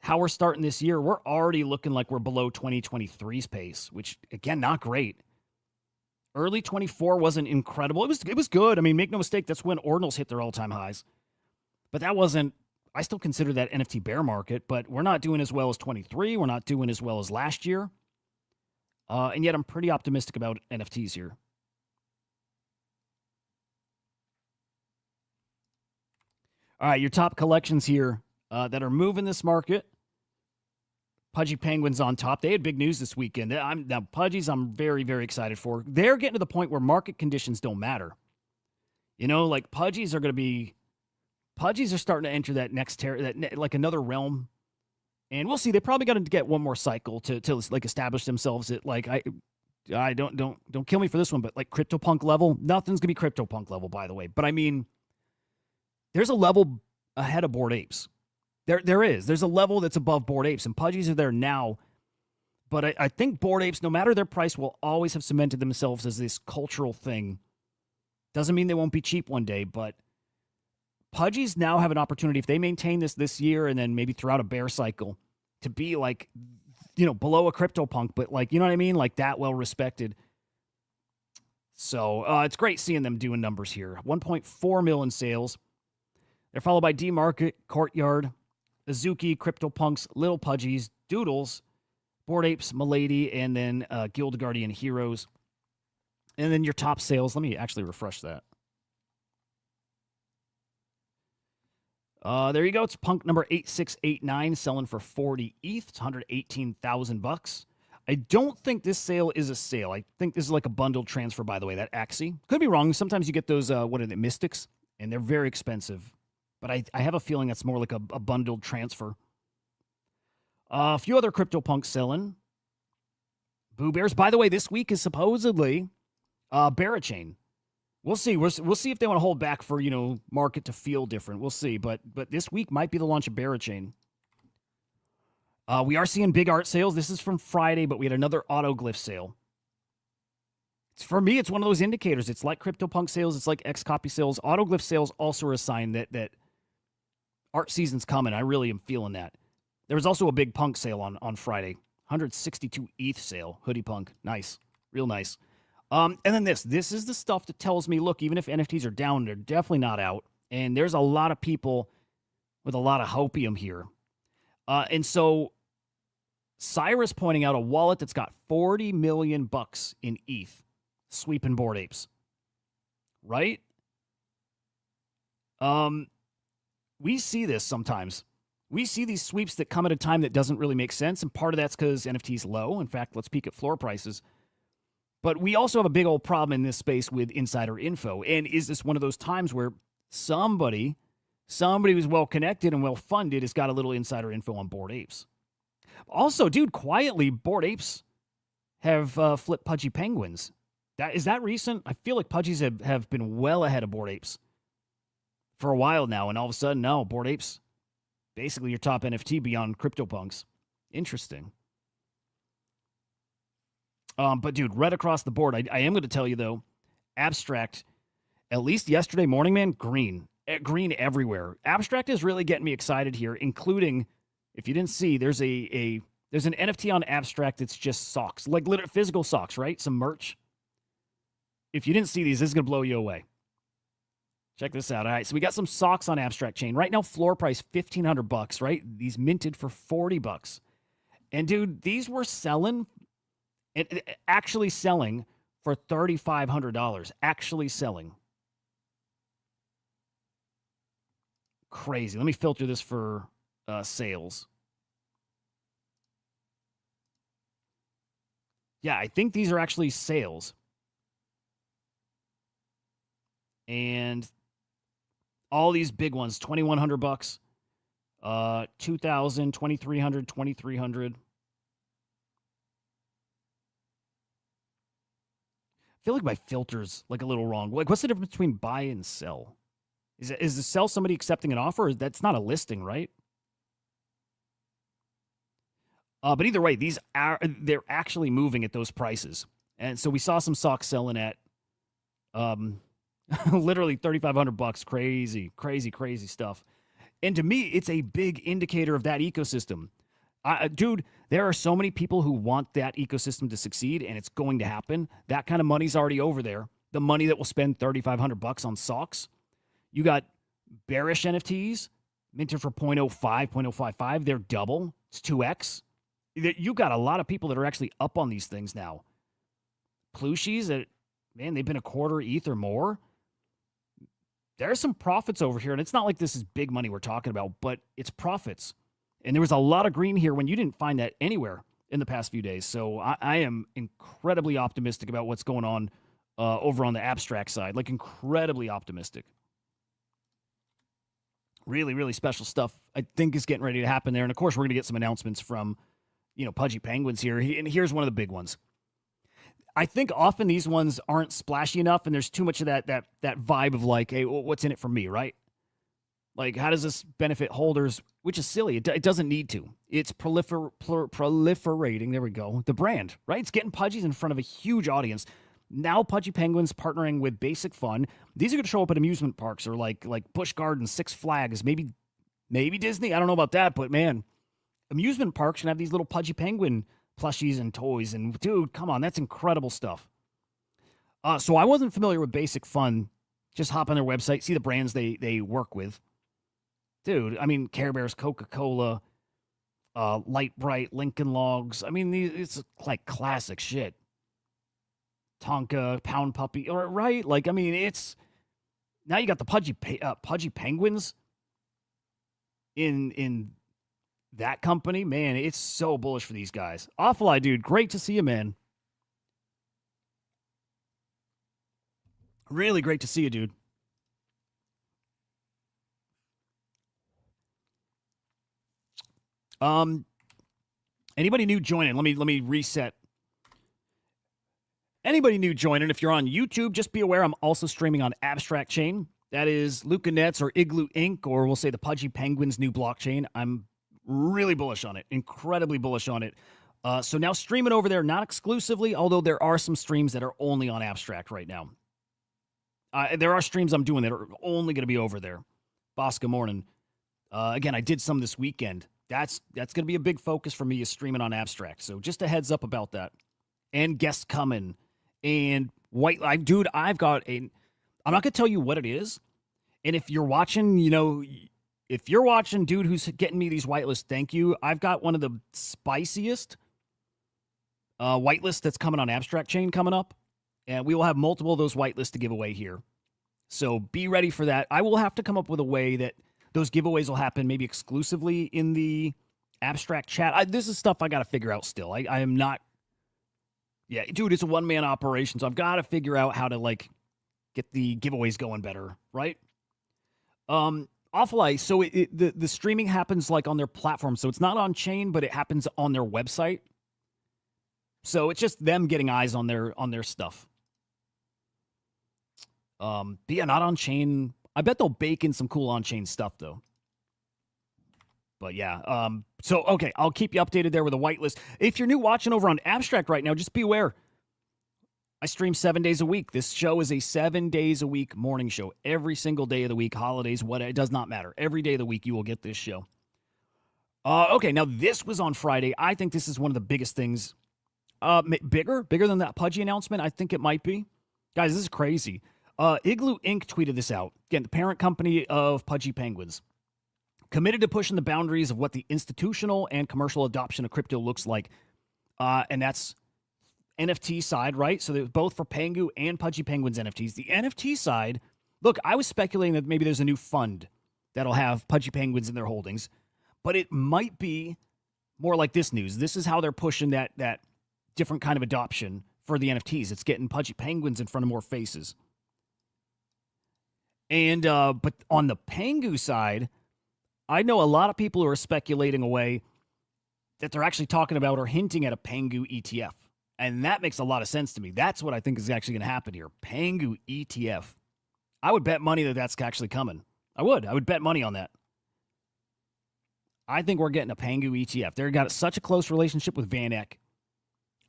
how we're starting this year, we're already looking like we're below 2023's pace, which, again, not great. Early 24 wasn't incredible. It was good. I mean, make no mistake, that's when ordinals hit their all-time highs. But that wasn't, I still consider that NFT bear market, but we're not doing as well as 23. We're not doing as well as last year. And yet I'm pretty optimistic about NFTs here. All right, your top collections here that are moving this market. Pudgy Penguins on top. They had big news this weekend. Now, Pudgies, I'm very, very excited for. They're getting to the point where market conditions don't matter. You know, like Pudgies are starting to enter that next like another realm. And we'll see. They probably got to get one more cycle to like establish themselves at like I don't kill me for this one, but like CryptoPunk level. Nothing's gonna be CryptoPunk level, by the way. But I mean, there's a level ahead of Bored Apes. There is. There's a level that's above Bored Apes, and Pudgies are there now. But I think Bored Apes, no matter their price, will always have cemented themselves as this cultural thing. Doesn't mean they won't be cheap one day, but Pudgies now have an opportunity, if they maintain this year and then maybe throughout a bear cycle, to be like, you know, below a CryptoPunk, but like, you know what I mean? Like that well respected. So it's great seeing them doing numbers here. 1.4 mil in sales. They're followed by D-Market, Courtyard, Azuki, CryptoPunks, Little Pudgies, Doodles, Bored Apes, Milady, and then Guild Guardian Heroes. And then your top sales. Let me actually refresh that. There you go. It's Punk number 8689 selling for 40 ETH. It's 118,000 bucks. I don't think this sale is a sale. I think this is like a bundled transfer, by the way, that Axie. Could be wrong. Sometimes you get those, what are they, Mystics? And they're very expensive. But I have a feeling that's more like a bundled transfer. A few other CryptoPunks selling. Boo Bears. By the way, this week is supposedly Barachain. We'll see. We'll see if they want to hold back for, you know, market to feel different. We'll see. But this week might be the launch of Barachain. We are seeing big art sales. This is from Friday, but we had another autoglyph sale. For me, it's one of those indicators. It's like CryptoPunk sales. It's like X-Copy sales. Autoglyph sales also are a sign that art season's coming. I really am feeling that. There was also a big punk sale on Friday. 162 ETH sale. Hoodie Punk. Nice. Real nice. And then this is the stuff that tells me, look, even if NFTs are down, they're definitely not out. And there's a lot of people with a lot of hopium here. And so Cyrus pointing out a wallet that's got 40 million bucks in ETH, sweeping Bored Apes. Right? We see this sometimes. We see these sweeps that come at a time that doesn't really make sense. And part of that's because NFT's low. In fact, let's peek at floor prices. But we also have a big old problem in this space with insider info. And is this one of those times where somebody who's well-connected and well-funded has got a little insider info on Bored Apes? Also, dude, quietly, Bored Apes have flipped Pudgy Penguins. Is that recent? I feel like Pudgies have been well ahead of Bored Apes for a while now. And all of a sudden, no, Bored Apes, basically your top NFT beyond CryptoPunks. Interesting. But dude, right across the board, I am going to tell you though, Abstract, at least yesterday morning, man, green. Green everywhere. Abstract is really getting me excited here, including, if you didn't see, there's there's an NFT on Abstract that's just socks, like literal physical socks, right? Some merch. If you didn't see these, this is going to blow you away. Check this out. All right, so we got some socks on Abstract Chain. Right now, floor price $1,500, right? These minted for $40. And dude, these were selling, actually selling for $3,500. Actually selling. Crazy. Let me filter this for sales. Yeah, I think these are actually sales. And all these big ones, $2,100, 2,000, 2,300, 2,300. I feel like my filter's like a little wrong. Like, what's the difference between buy and sell? Is the sell somebody accepting an offer? That's not a listing, right? But either way, they're actually moving at those prices. And so we saw some socks selling at literally $3,500. Crazy stuff. And to me, it's a big indicator of that ecosystem. Dude, there are so many people who want that ecosystem to succeed, and it's going to happen. That kind of money's already over there. The money that will spend $3,500 on socks. You got bearish NFTs, minted for 0.05, 0.055. They're double. It's 2x. You got a lot of people that are actually up on these things now. Plushies, man, they've been a quarter ETH or more. There's some profits over here, and it's not like this is big money we're talking about, but it's profits. And there was a lot of green here when you didn't find that anywhere in the past few days. So I am incredibly optimistic about what's going on over on the Abstract side. Like, incredibly optimistic. Really special stuff, I think, is getting ready to happen there. And, of course, we're going to get some announcements from, Pudgy Penguins here. And here's one of the big ones. I think often these ones aren't splashy enough, and there's too much of that vibe of like, hey, what's in it for me, right? Like, how does this benefit holders? Which is silly. It doesn't need to. It's proliferating. There we go. The brand, right? It's getting Pudgies in front of a huge audience. Now Pudgy Penguins partnering with Basic Fun. These are going to show up at amusement parks or like Busch Gardens, Six Flags, maybe Disney. I don't know about that, but man, amusement parks can have these little Pudgy Penguin plushies and toys. And dude, come on, that's incredible stuff. So I wasn't familiar with Basic Fun. Just hop on their website, see the brands they work with. Dude, I mean, Care Bears, Coca-Cola, Light Bright, Lincoln Logs. I mean, it's like classic shit. Tonka, Pound Puppy, right? Like, I mean, it's now you got the Pudgy Penguins in that company. Man, it's so bullish for these guys. Awful Eye, dude. Great to see you, man. Really great to see you, dude. Anybody new joining? Let me reset. Anybody new joining? If you're on YouTube, just be aware I'm also streaming on Abstract Chain. That is Luca Nets or Igloo Inc., or we'll say the Pudgy Penguins new blockchain. I'm really bullish on it, incredibly bullish on it. So now streaming over there, not exclusively, although there are some streams that are only on Abstract right now. There are streams I'm doing that are only going to be over there. Bosca morning. Again, I did some this weekend. That's going to be a big focus for me, is streaming on Abstract. So just a heads up about that. And guests coming. And dude, I'm not going to tell you what it is. And if you're watching, dude, who's getting me these whitelists, thank you. I've got one of the spiciest whitelists that's coming on Abstract Chain coming up. And we will have multiple of those whitelists to give away here. So be ready for that. I will have to come up with a way that those giveaways will happen maybe exclusively in the Abstract chat. This is stuff I got to figure out still. I am not. Yeah, dude, it's a one-man operation, so I've got to figure out how to, get the giveaways going better, right? Awful Eye, so the streaming happens, on their platform, so it's not on chain, but it happens on their website. So it's just them getting eyes on their stuff. But yeah, not on chain. I bet they'll bake in some cool on-chain stuff, though. But yeah, so, okay, I'll keep you updated there with a whitelist. If you're new watching over on Abstract right now, just be aware. I stream 7 days a week. This show is a 7 days a week morning show. Every single day of the week, holidays, what, it does not matter. Every day of the week, you will get this show. Okay, now this was on Friday. I think this is one of the biggest things. Bigger than that Pudgy announcement. I think it might be. Guys, this is crazy. Igloo Inc. tweeted this out. Again, the parent company of Pudgy Penguins. Committed to pushing the boundaries of what the institutional and commercial adoption of crypto looks like. And that's NFT side, right? So they're both for Pengu and Pudgy Penguins NFTs. The NFT side, look, I was speculating that maybe there's a new fund that'll have Pudgy Penguins in their holdings, but it might be more like this news. This is how they're pushing that different kind of adoption for the NFTs. It's getting Pudgy Penguins in front of more faces. And but on the Pengu side, I know a lot of people who are speculating away that they're actually talking about or hinting at a Pengu ETF. And that makes a lot of sense to me. That's what I think is actually going to happen here. Pengu ETF. I would bet money that that's actually coming. I would bet money on that. I think we're getting a Pengu ETF. They've got such a close relationship with Van Eck.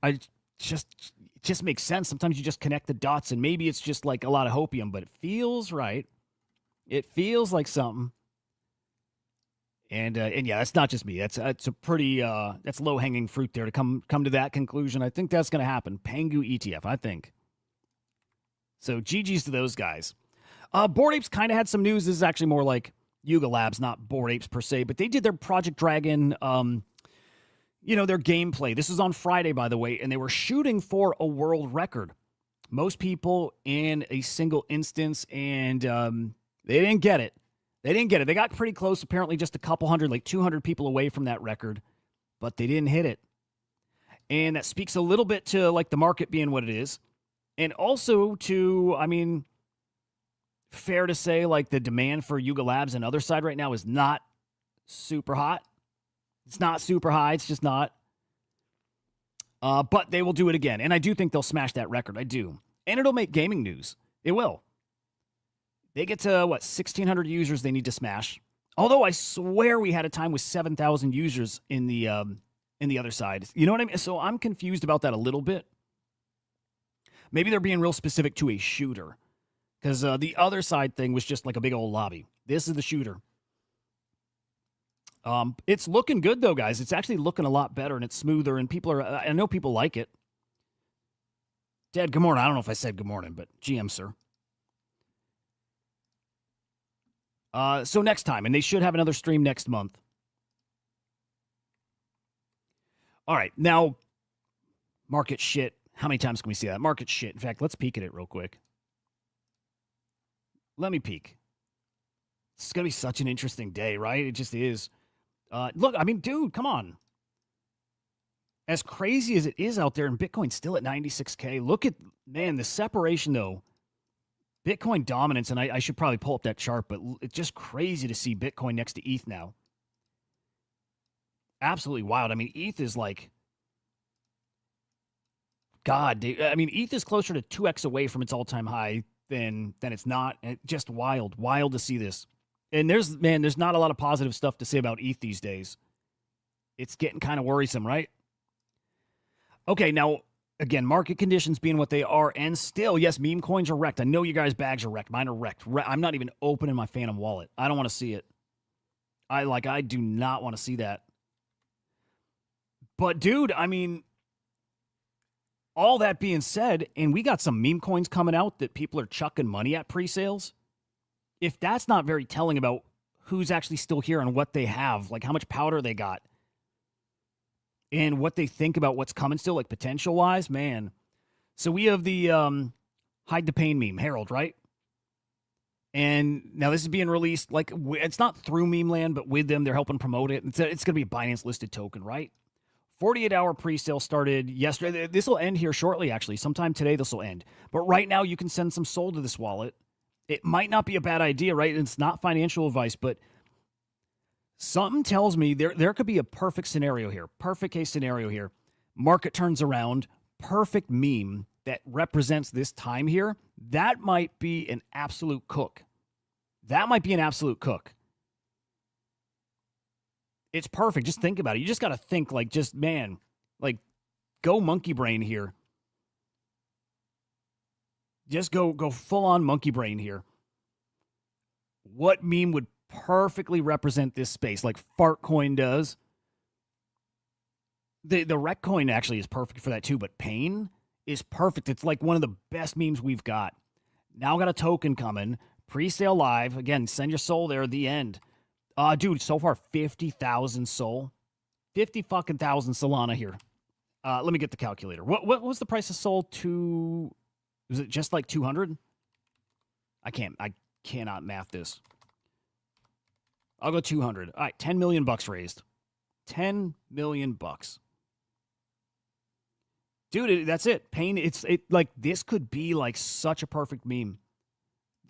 It just makes sense. Sometimes you just connect the dots, and maybe it's just like a lot of hopium, but it feels right. It feels like something. And yeah, that's not just me. That's a pretty that's low hanging fruit there to come to that conclusion. I think that's going to happen. Pengu ETF, I think. So GG's to those guys. Bored Apes kind of had some news. This is actually more like Yuga Labs, not Bored Apes per se, but they did their Project Dragon, their gameplay. This was on Friday, by the way, and they were shooting for a world record. Most people in a single instance, and they didn't get it. They got pretty close, apparently just a couple hundred, like 200 people away from that record, but they didn't hit it. And that speaks a little bit to like the market being what it is. And also to, fair to say, like the demand for Yuga Labs and other side right now is not super hot. It's not super high. It's just not. But they will do it again. And I do think they'll smash that record. I do. And it'll make gaming news. It will. They get to, 1,600 users they need to smash. Although I swear we had a time with 7,000 users in the other side. You know what I mean? So I'm confused about that a little bit. Maybe they're being real specific to a shooter. Because the other side thing was just like a big old lobby. This is the shooter. It's looking good, though, guys. It's actually looking a lot better, and it's smoother, and I know people like it. Dad, good morning. I don't know if I said good morning, but GM, sir. So next time, and they should have another stream next month. All right, now, market shit. How many times can we see that? Market shit. In fact, let's peek at it real quick. Let me peek. It's going to be such an interesting day, right? It just is. Look, dude, come on. As crazy as it is out there, and Bitcoin's still at 96K. Look at, man, the separation, though. Bitcoin dominance, and I should probably pull up that chart, but it's just crazy to see Bitcoin next to ETH now. Absolutely wild. ETH is like, God, dude. ETH is closer to 2x away from its all-time high than it's not. Just wild to see this. And there's not a lot of positive stuff to say about ETH these days. It's getting kind of worrisome, right? Okay, now, again, market conditions being what they are, and still, yes, meme coins are wrecked. I know you guys' bags are wrecked. Mine are wrecked. I'm not even opening my Phantom wallet. I don't want to see it. I do not want to see that. But, dude, all that being said, and we got some meme coins coming out that people are chucking money at pre-sales. If that's not very telling about who's actually still here and what they have, like how much powder they got, and what they think about what's coming still, like potential-wise, man. So we have the Hide the Pain meme, Harold, right? And now this is being released, like, it's not through Meme Land, but with them, they're helping promote it. It's going to be a Binance-listed token, right? 48-hour pre-sale started yesterday. This will end here shortly, actually. Sometime today, this will end. But right now, you can send some SOL to this wallet. It might not be a bad idea, right? It's not financial advice, but something tells me there could be a perfect scenario here. Perfect case scenario here. Market turns around. Perfect meme that represents this time here. That might be an absolute cook. It's perfect. Just think about it. You just got to think go monkey brain here. just go full on monkey brain here. What meme would perfectly represent this space like Fart Coin does? The Rec Coin actually is perfect for that too, but Pain is perfect. It's like one of the best memes we've got. Now got a token coming. Pre-sale live. Again, send your soul there at the end. Dude, so far 50,000 soul. 50 fucking thousand Solana here. Let me get the calculator. What was the price of soul to? Was it just like 200? I cannot math this. I'll go 200. All right, 10 million bucks raised. 10 million bucks. Dude, that's it. Pain, it's like this could be like such a perfect meme.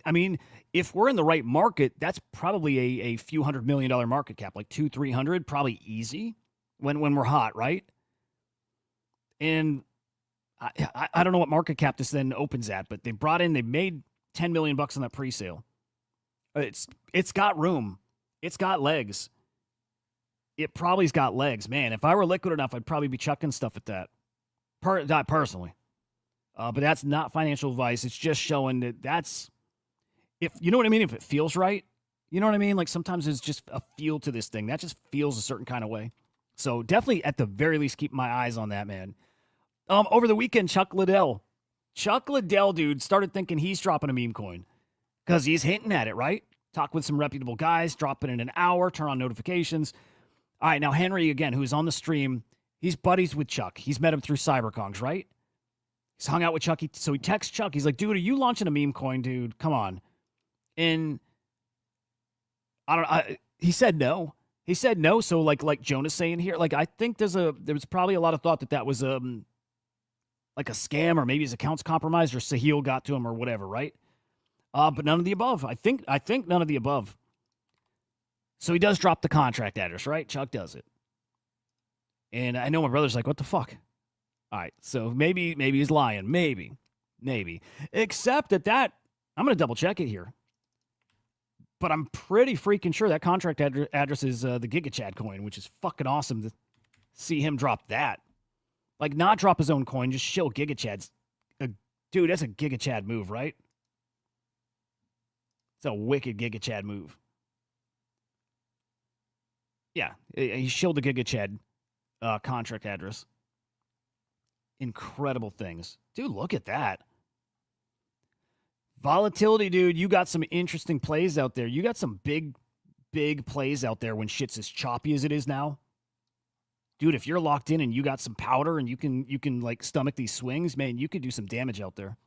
I mean, if we're in the right market, that's probably a few $100 million market cap, like 200-300, probably easy when we're hot, right? And I don't know what market cap this then opens at, but they made 10 million bucks on that pre-sale. It's got room. It's got legs. It probably's got legs. Man, if I were liquid enough, I'd probably be chucking stuff at that. Not personally. But that's not financial advice. It's just showing that that's, if you know what I mean, if it feels right, you know what I mean? Like sometimes there's just a feel to this thing. That just feels a certain kind of way. So definitely at the very least, keep my eyes on that, man. Over the weekend, Chuck Liddell, dude, started thinking he's dropping a meme coin because he's hinting at it, right? Talk with some reputable guys, drop it in an hour, turn on notifications. All right, now Henry, again, who's on the stream, he's buddies with Chuck. He's met him through CyberKongs, right? He's hung out with Chuck. So he texts Chuck. He's like, dude, are you launching a meme coin, dude? Come on. And he said no. He said no. So like Jonah's saying here, like I think there was probably a lot of thought that was like a scam or maybe his account's compromised or Sahil got to him or whatever, right? But none of the above. I think none of the above. So he does drop the contract address, right? Chuck does it. And I know my brother's like, what the fuck? All right, so maybe he's lying. Maybe. Except that I'm going to double check it here. But I'm pretty freaking sure that contract address is the GigaChad coin, which is fucking awesome to see him drop that. Like, not drop his own coin, just shill GigaChad's. Dude, that's a GigaChad move, right? It's a wicked GigaChad move. Yeah, he shilled the GigaChad contract address. Incredible things. Dude, look at that. Volatility, dude, you got some interesting plays out there. You got some big plays out there when shit's as choppy as it is now. Dude, if you're locked in and you got some powder and you can like stomach these swings, man, you could do some damage out there.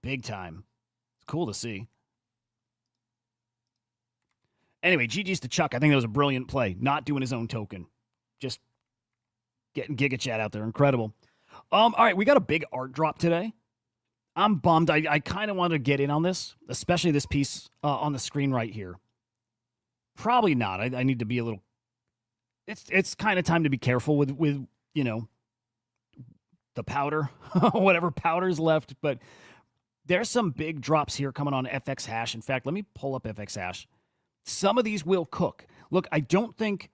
Big time. It's cool to see. Anyway, GG's to Chuck. I think that was a brilliant play. Not doing his own token. Just getting GigaChat out there. Incredible. All right, we got a big art drop today. I'm bummed. I kind of wanted to get in on this, especially this piece on the screen right here. Probably not. I need to be a little... It's kind of time to be careful with you know, the powder, whatever powder's left. But there's some big drops here coming on FX Hash. In fact, let me pull up FX Hash. Some of these will cook. Look, I don't think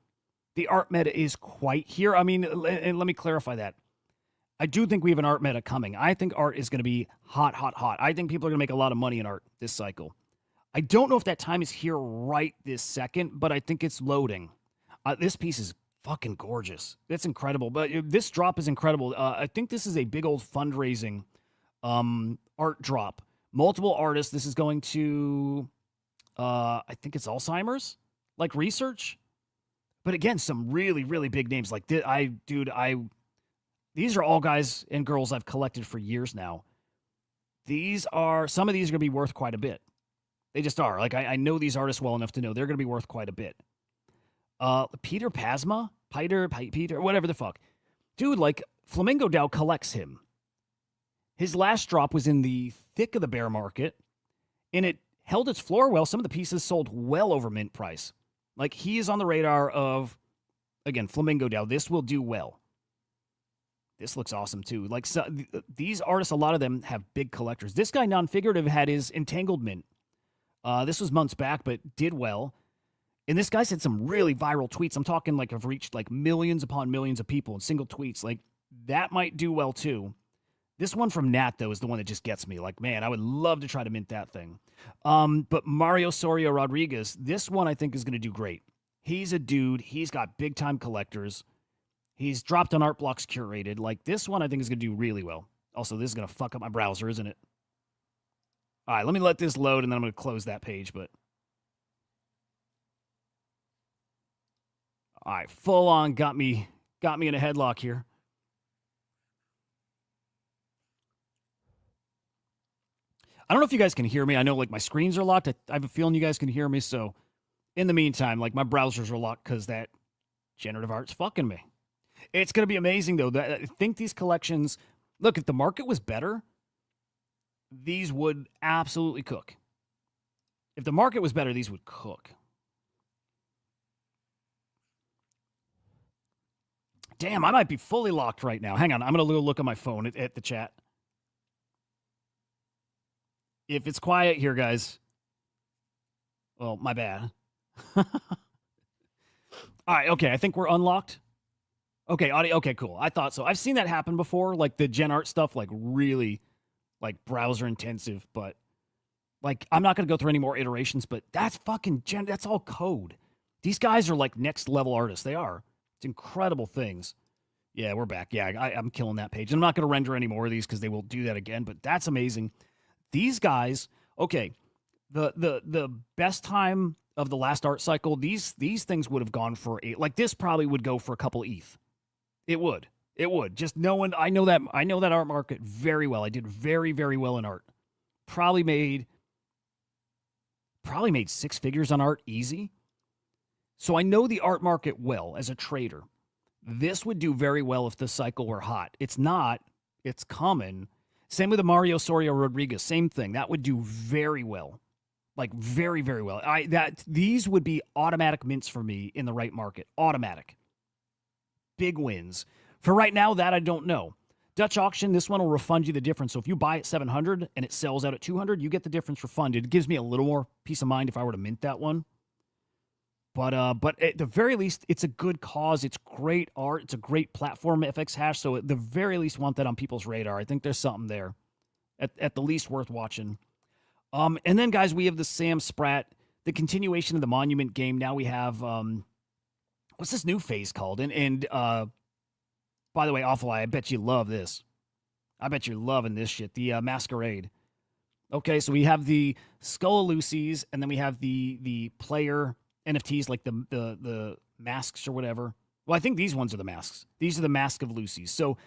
the art meta is quite here. I mean, and let me clarify that. I do think we have an art meta coming. I think art is going to be hot. I think people are going to make a lot of money in art this cycle. I don't know if that time is here right this second, but I think it's loading. This piece is fucking gorgeous. It's incredible. But this drop is incredible. I think this is a big old fundraising art drop. Multiple artists. This is going to, I think it's Alzheimer's, like research. But again, some really, really big names. Like, these are all guys and girls I've collected for years now. Some of these are going to be worth quite a bit. They just are. Like, I know these artists well enough to know they're going to be worth quite a bit. Peter Pasma, Peter, whatever the fuck. Dude, like, Flamingo DAO collects him. His last drop was in the thick of the bear market, and it held its floor well. Some of the pieces sold well over mint price. Like, he is on the radar of, again, Flamingo DAO. This will do well. This looks awesome, too. Like, so, these artists, a lot of them have big collectors. This guy, Non-Figurative, had his Entangled mint. This was months back, but did well. And this guy's had some really viral tweets. I'm talking like have reached like millions upon millions of people in single tweets. Like, that might do well, too. This one from Nat, though, is the one that just gets me. Like, man, I would love to try to mint that thing. But Mario Soria Rodriguez, this one I think is going to do great. He's a dude. He's got big time collectors. He's dropped on Art Blocks Curated. Like, this one I think is going to do really well. Also, this is going to fuck up my browser, isn't it? All right, let me let this load, and then I'm going to close that page. But all right, full on got me in a headlock here. I don't know if you guys can hear me. I know like my screens are locked. I have a feeling you guys can hear me. So in the meantime, like my browsers are locked because that generative art's fucking me. It's going to be amazing though. I think these collections, look, if the market was better, these would absolutely cook. If the market was better, these would cook. Damn, I might be fully locked right now. Hang on, I'm going to look at my phone at the chat. If it's quiet here, guys, well, my bad. All right, okay, I think we're unlocked. Okay, audio, okay, cool. I thought so. I've seen that happen before, like the gen art stuff, like really, like browser intensive, but like I'm not going to go through any more iterations, but that's fucking that's all code. These guys are like next level artists. They are. It's incredible things. Yeah, we're back. Yeah, I'm killing that page. I'm not going to render any more of these because they will do that again, but that's amazing. These guys, okay, the best time of the last art cycle, these things would have gone for like this probably would go for a couple ETH. It would. Just knowing, I know that art market very well. I did very, very well in art. Probably made 6 figures on art easy. So I know the art market well as a trader. This would do very well if the cycle were hot. It's not. It's common. Same with the Mario Soria Rodriguez. Same thing. That would do very well. Like very, very well. These would be automatic mints for me in the right market. Automatic. Big wins. For right now, that I don't know. Dutch auction, this one will refund you the difference. So if you buy at 700 and it sells out at 200, you get the difference refunded. It gives me a little more peace of mind if I were to mint that one. But at the very least, it's a good cause. It's great art. It's a great platform, FX Hash. So at the very least, want that on people's radar. I think there's something there. At the least, worth watching. And then, guys, we have the Sam Spratt, the continuation of the Monument game. Now we have what's this new phase called? And by the way, Awful Eye, I bet you love this. I bet you're loving this shit. The Masquerade. Okay, so we have the Skull of Lucy's, and then we have the player NFTs, like the masks or whatever. Well, I think these ones are the masks. These are the Mask of Lucy's. So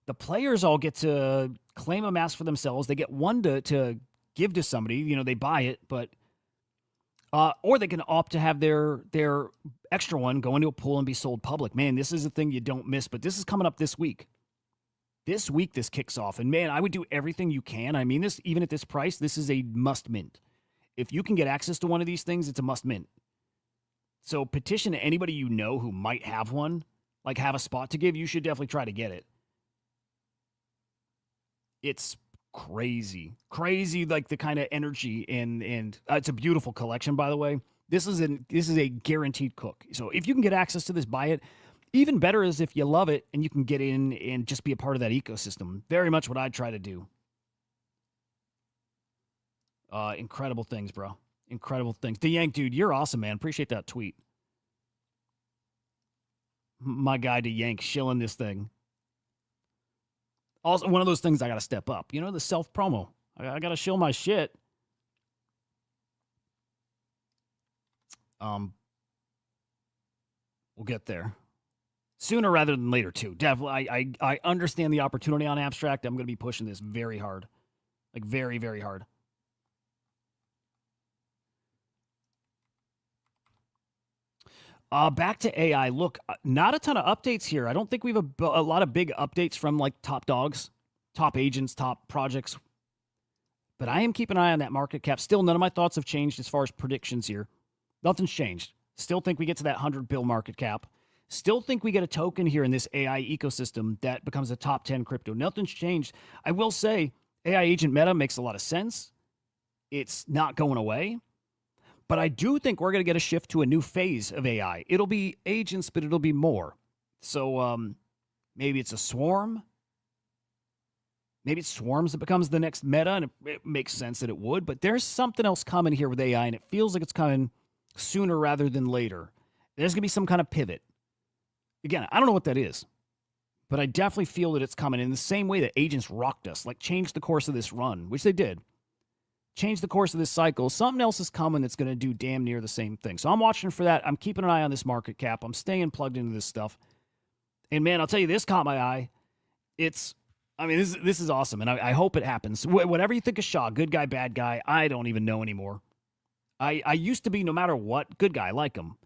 the players all get to claim a mask for themselves. They get one to give to somebody. You know, they buy it, but or they can opt to have their extra one go into a pool and be sold public. Man, this is a thing you don't miss. But this is coming up this week. This week this kicks off, and man, I would do everything you can. I mean, this even at this price, this is a must mint. If you can get access to one of these things, it's a must mint. So petition anybody you know who might have one, like have a spot to give. You should definitely try to get it. It's crazy, like the kind of energy and it's a beautiful collection, by the way. This is a guaranteed cook. So if you can get access to this, buy it. Even better is if you love it and you can get in and just be a part of that ecosystem. Very much what I'd try to do. Incredible things, bro. Incredible things. The Yank dude, you're awesome, man. Appreciate that tweet. My guy, the Yank, shilling this thing. Also, one of those things I got to step up. You know, the self-promo. I got to shill my shit. We'll get there. Sooner rather than later, too. Definitely, I understand the opportunity on Abstract. I'm going to be pushing this very hard. Like, very, very hard. Back to AI. Look, not a ton of updates here. I don't think we have a lot of big updates from like top dogs, top agents, top projects. But I am keeping an eye on that market cap. Still, none of my thoughts have changed as far as predictions here. Nothing's changed. Still think we get to that 100 bill market cap. Still think we get a token here in this AI ecosystem that becomes a top 10 crypto. Nothing's changed. I will say AI agent meta makes a lot of sense. It's not going away. But I do think we're going to get a shift to a new phase of AI. It'll be agents, but it'll be more. So maybe it's a swarm. Maybe it swarms, it becomes the next meta, and it makes sense that it would. But there's something else coming here with AI, and it feels like it's coming sooner rather than later. There's going to be some kind of pivot. Again, I don't know what that is, but I definitely feel that it's coming in the same way that agents rocked us, like changed the course of this run, which they did. Change the course of this cycle. Something else is coming that's going to do damn near the same thing. So I'm watching for that. I'm keeping an eye on this market cap. I'm staying plugged into this stuff. And man, I'll tell you, this caught my eye. This is awesome, and I hope it happens. Whatever you think of Shaw, good guy, bad guy, I don't even know anymore. I used to be, no matter what, good guy, like him.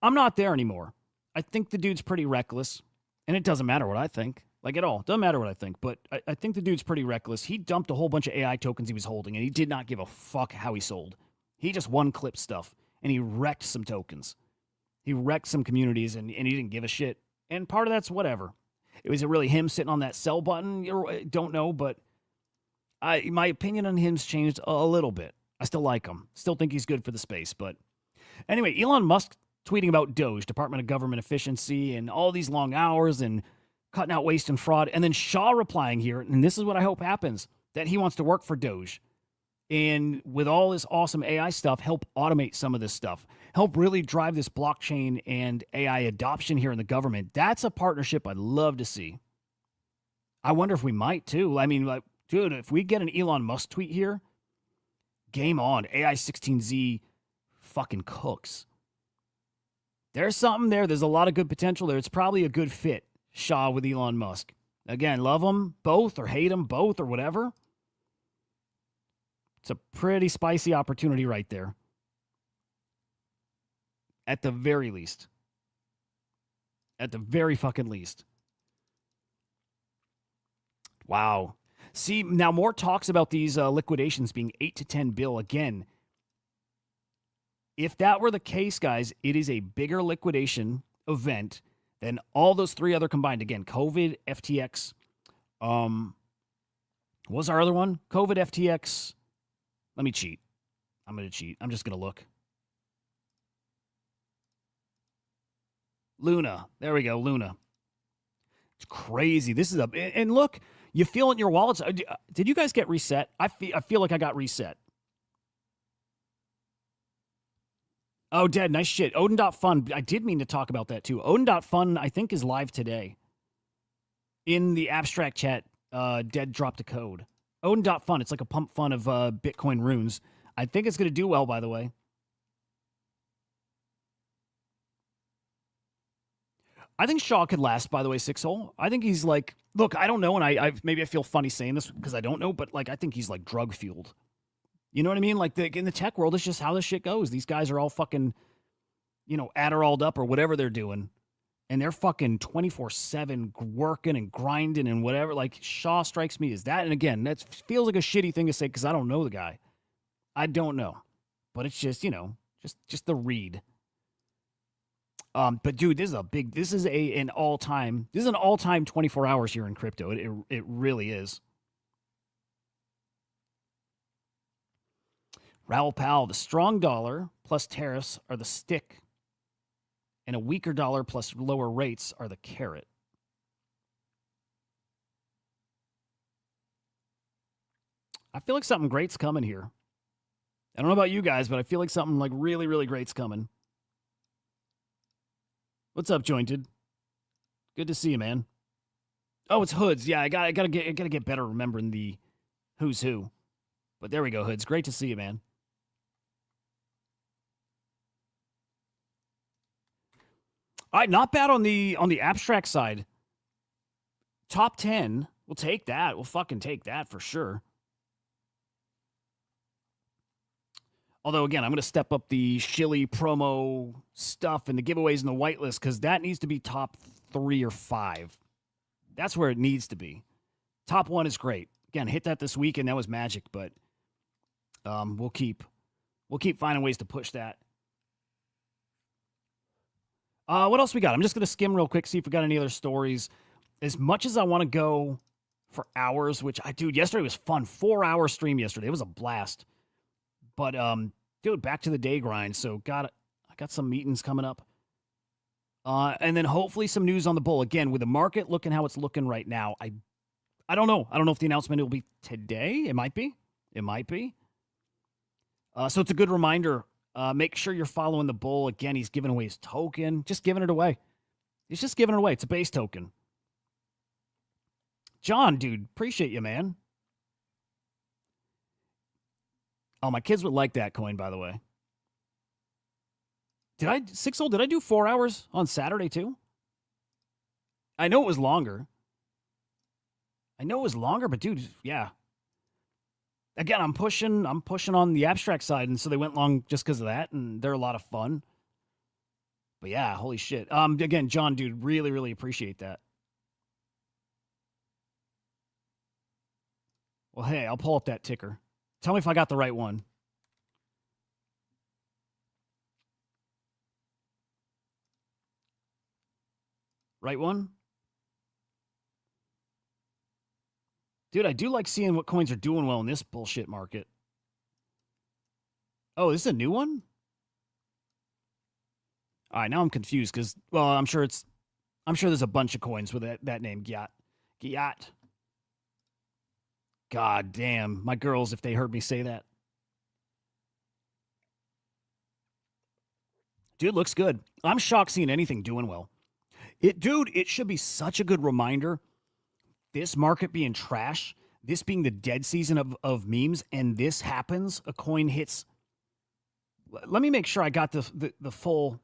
I'm not there anymore. I think the dude's pretty reckless, and it doesn't matter what I think, like at all. Doesn't matter what I think, but I think the dude's pretty reckless. He dumped a whole bunch of AI tokens he was holding, and he did not give a fuck how he sold. He just one-clipped stuff, and he wrecked some tokens. He wrecked some communities, and he didn't give a shit. And part of that's whatever. It was really him sitting on that sell button. Don't know, but my opinion on him's changed a little bit. I still like him. Still think he's good for the space. But anyway, Elon Musk tweeting about Doge, Department of Government Efficiency, and all these long hours and cutting out waste and fraud. And then Shaw replying here, and this is what I hope happens, that he wants to work for Doge. And with all this awesome AI stuff, help automate some of this stuff. Help really drive this blockchain and AI adoption here in the government. That's a partnership I'd love to see. I wonder if we might too. I mean, like, dude, if we get an Elon Musk tweet here, game on. AI 16Z fucking cooks. There's something there. There's a lot of good potential there. It's probably a good fit, Shaw with Elon Musk. Again, love them both or hate them both or whatever. It's a pretty spicy opportunity right there. At the very least. At the very fucking least. Wow. See, now more talks about these liquidations being 8 to 10 bill. Again, if that were the case, guys, it is a bigger liquidation event than all those three other combined. Again, COVID, FTX. What was our other one? COVID, FTX. Let me cheat. I'm going to cheat. I'm just going to look. Luna. There we go, Luna. It's crazy. This is and look, you feel it in your wallets. Did you guys get reset? I feel like I got reset. Oh, Dead, nice shit. Odin.fun. I did mean to talk about that too. Odin.fun, I think, is live today. In the abstract chat, Dead dropped a code. Odin.fun. It's like a pump fun of Bitcoin runes. I think it's going to do well, by the way. I think Shaw could last, by the way, 6-hole. I think he's like, look, I don't know, and I maybe I feel funny saying this because I don't know, but like I think he's like drug fueled. You know what I mean? Like in the tech world, it's just how this shit goes. These guys are all fucking, Adderalled up or whatever they're doing. And they're fucking 24/7 working and grinding and whatever. Like Shaw strikes me as that. And again, that feels like a shitty thing to say because I don't know the guy. I don't know. But it's just, just the read. But dude, this is an all-time 24 hours here in crypto. It really is. Raoul Powell, the strong dollar plus tariffs are the stick, and a weaker dollar plus lower rates are the carrot. I feel like something great's coming here. I don't know about you guys, but I feel like something like really, really great's coming. What's up, Jointed? Good to see you, man. Oh, it's Hoods. Yeah, I gotta get better remembering the who's who. But there we go, Hoods. Great to see you, man. All right, not bad on the abstract side. Top 10. We'll take that. We'll fucking take that for sure. Although, again, I'm going to step up the Shilly promo stuff and the giveaways and the whitelist because that needs to be top 3 or 5. That's where it needs to be. Top 1 is great. Again, hit that this week, and that was magic, but we'll keep finding ways to push that. What else we got? I'm just going to skim real quick, see if we got any other stories. As much as I want to go for hours, which yesterday was fun. 4-hour stream yesterday. It was a blast. But, dude, back to the day grind. So I got some meetings coming up. And then hopefully some news on the bull. Again, with the market looking how it's looking right now, I don't know. I don't know if the announcement will be today. It might be. It might be. So it's a good reminder. Make sure you're following the bull. Again, he's giving away his token. Just giving it away. He's just giving it away. It's a base token. John, dude, appreciate you, man. Oh, my kids would like that coin, by the way. Did I, Sixold, did I do 4 hours on Saturday too? I know it was longer. But dude, yeah. Again, I'm pushing on the abstract side, and so they went long just because of that, and they're a lot of fun. But yeah, holy shit. Again, John, dude, really, really appreciate that. Well, hey, I'll pull up that ticker. Tell me if I got the right one. Right one? Dude, I do like seeing what coins are doing well in this bullshit market. Oh, this is a new one? All right, now I'm confused because, well, I'm sure there's a bunch of coins with that name, Gyat. Gyat. God damn, my girls, if they heard me say that. Dude, looks good. I'm shocked seeing anything doing well. Dude, it should be such a good reminder. This market being trash, this being the dead season of memes, and this happens, a coin hits. Let me make sure I got the full.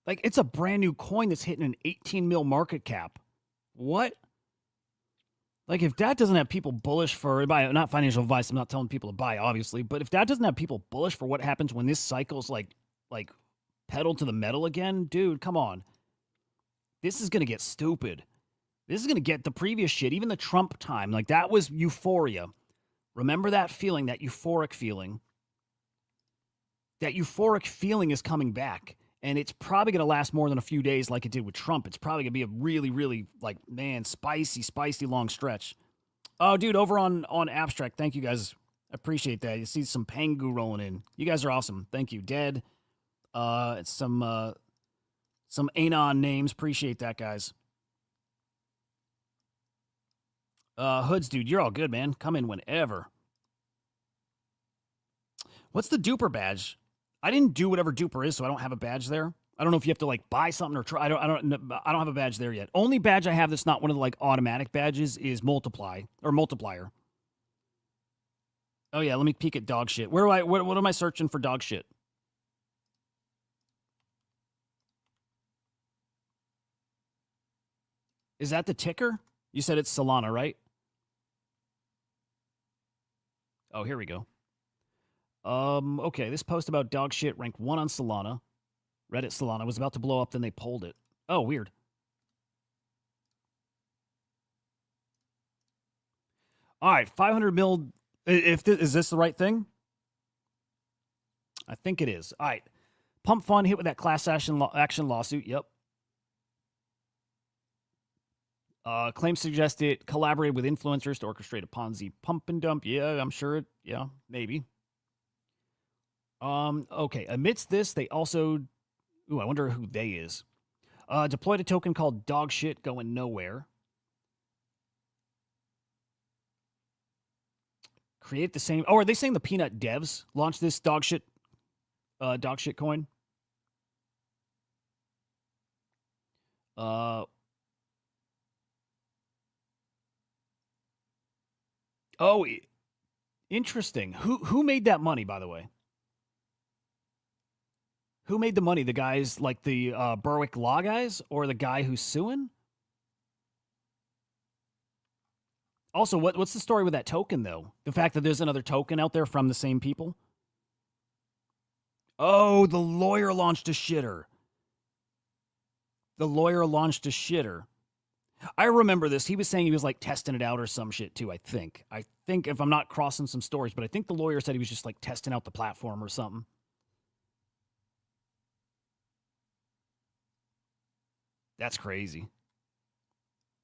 Like, it's a brand new coin that's hitting an 18 mil market cap. What? Like, if that doesn't have people bullish for, not financial advice, I'm not telling people to buy, obviously, but if that doesn't have people bullish for what happens when this cycle's like pedal to the metal again, dude, come on. This is going to get stupid. This is going to get the previous shit, even the Trump time. Like, that was euphoria. Remember that feeling, that euphoric feeling? That euphoric feeling is coming back. And it's probably going to last more than a few days like it did with Trump. It's probably going to be a really, really, like, man, spicy long stretch. Oh, dude, over on Abstract, thank you guys. I appreciate that. You see some Pangu rolling in. You guys are awesome. Thank you. Dead. It's some Anon names. Appreciate that, guys. Hoods, dude, you're all good, man. Come in whenever. What's the duper badge? I didn't do whatever duper is, so I don't have a badge there. I don't know if you have to like buy something or try. I don't have a badge there yet. Only badge I have that's not one of the like automatic badges is multiplier. Oh yeah, let me peek at dog shit. What am I searching for dog shit? Is that the ticker? You said it's Solana, right? Oh, here we go. Okay, this post about dog shit ranked 1 on Solana. Reddit Solana was about to blow up, then they pulled it. Oh, weird. All right, 500 mil. Is this the right thing? I think it is. All right. Pump Fund hit with that class action lawsuit. Yep. Claims suggest it collaborated with influencers to orchestrate a Ponzi pump and dump. Yeah, I'm sure. Yeah, maybe. Okay. Amidst this, they also, I wonder who they is. Deployed a token called Dog Shit going nowhere. Create the same. Oh, are they saying the Peanut devs launched this dog shit coin? Oh, interesting. Who made that money, by the way? Who made the money? The guys like the Berwick Law guys or the guy who's suing? Also, what's the story with that token, though? The fact that there's another token out there from the same people? Oh, the lawyer launched a shitter. I remember this. He was saying he was like testing it out or some shit too, I think. I think if I'm not crossing some stories, but I think the lawyer said he was just like testing out the platform or something. That's crazy.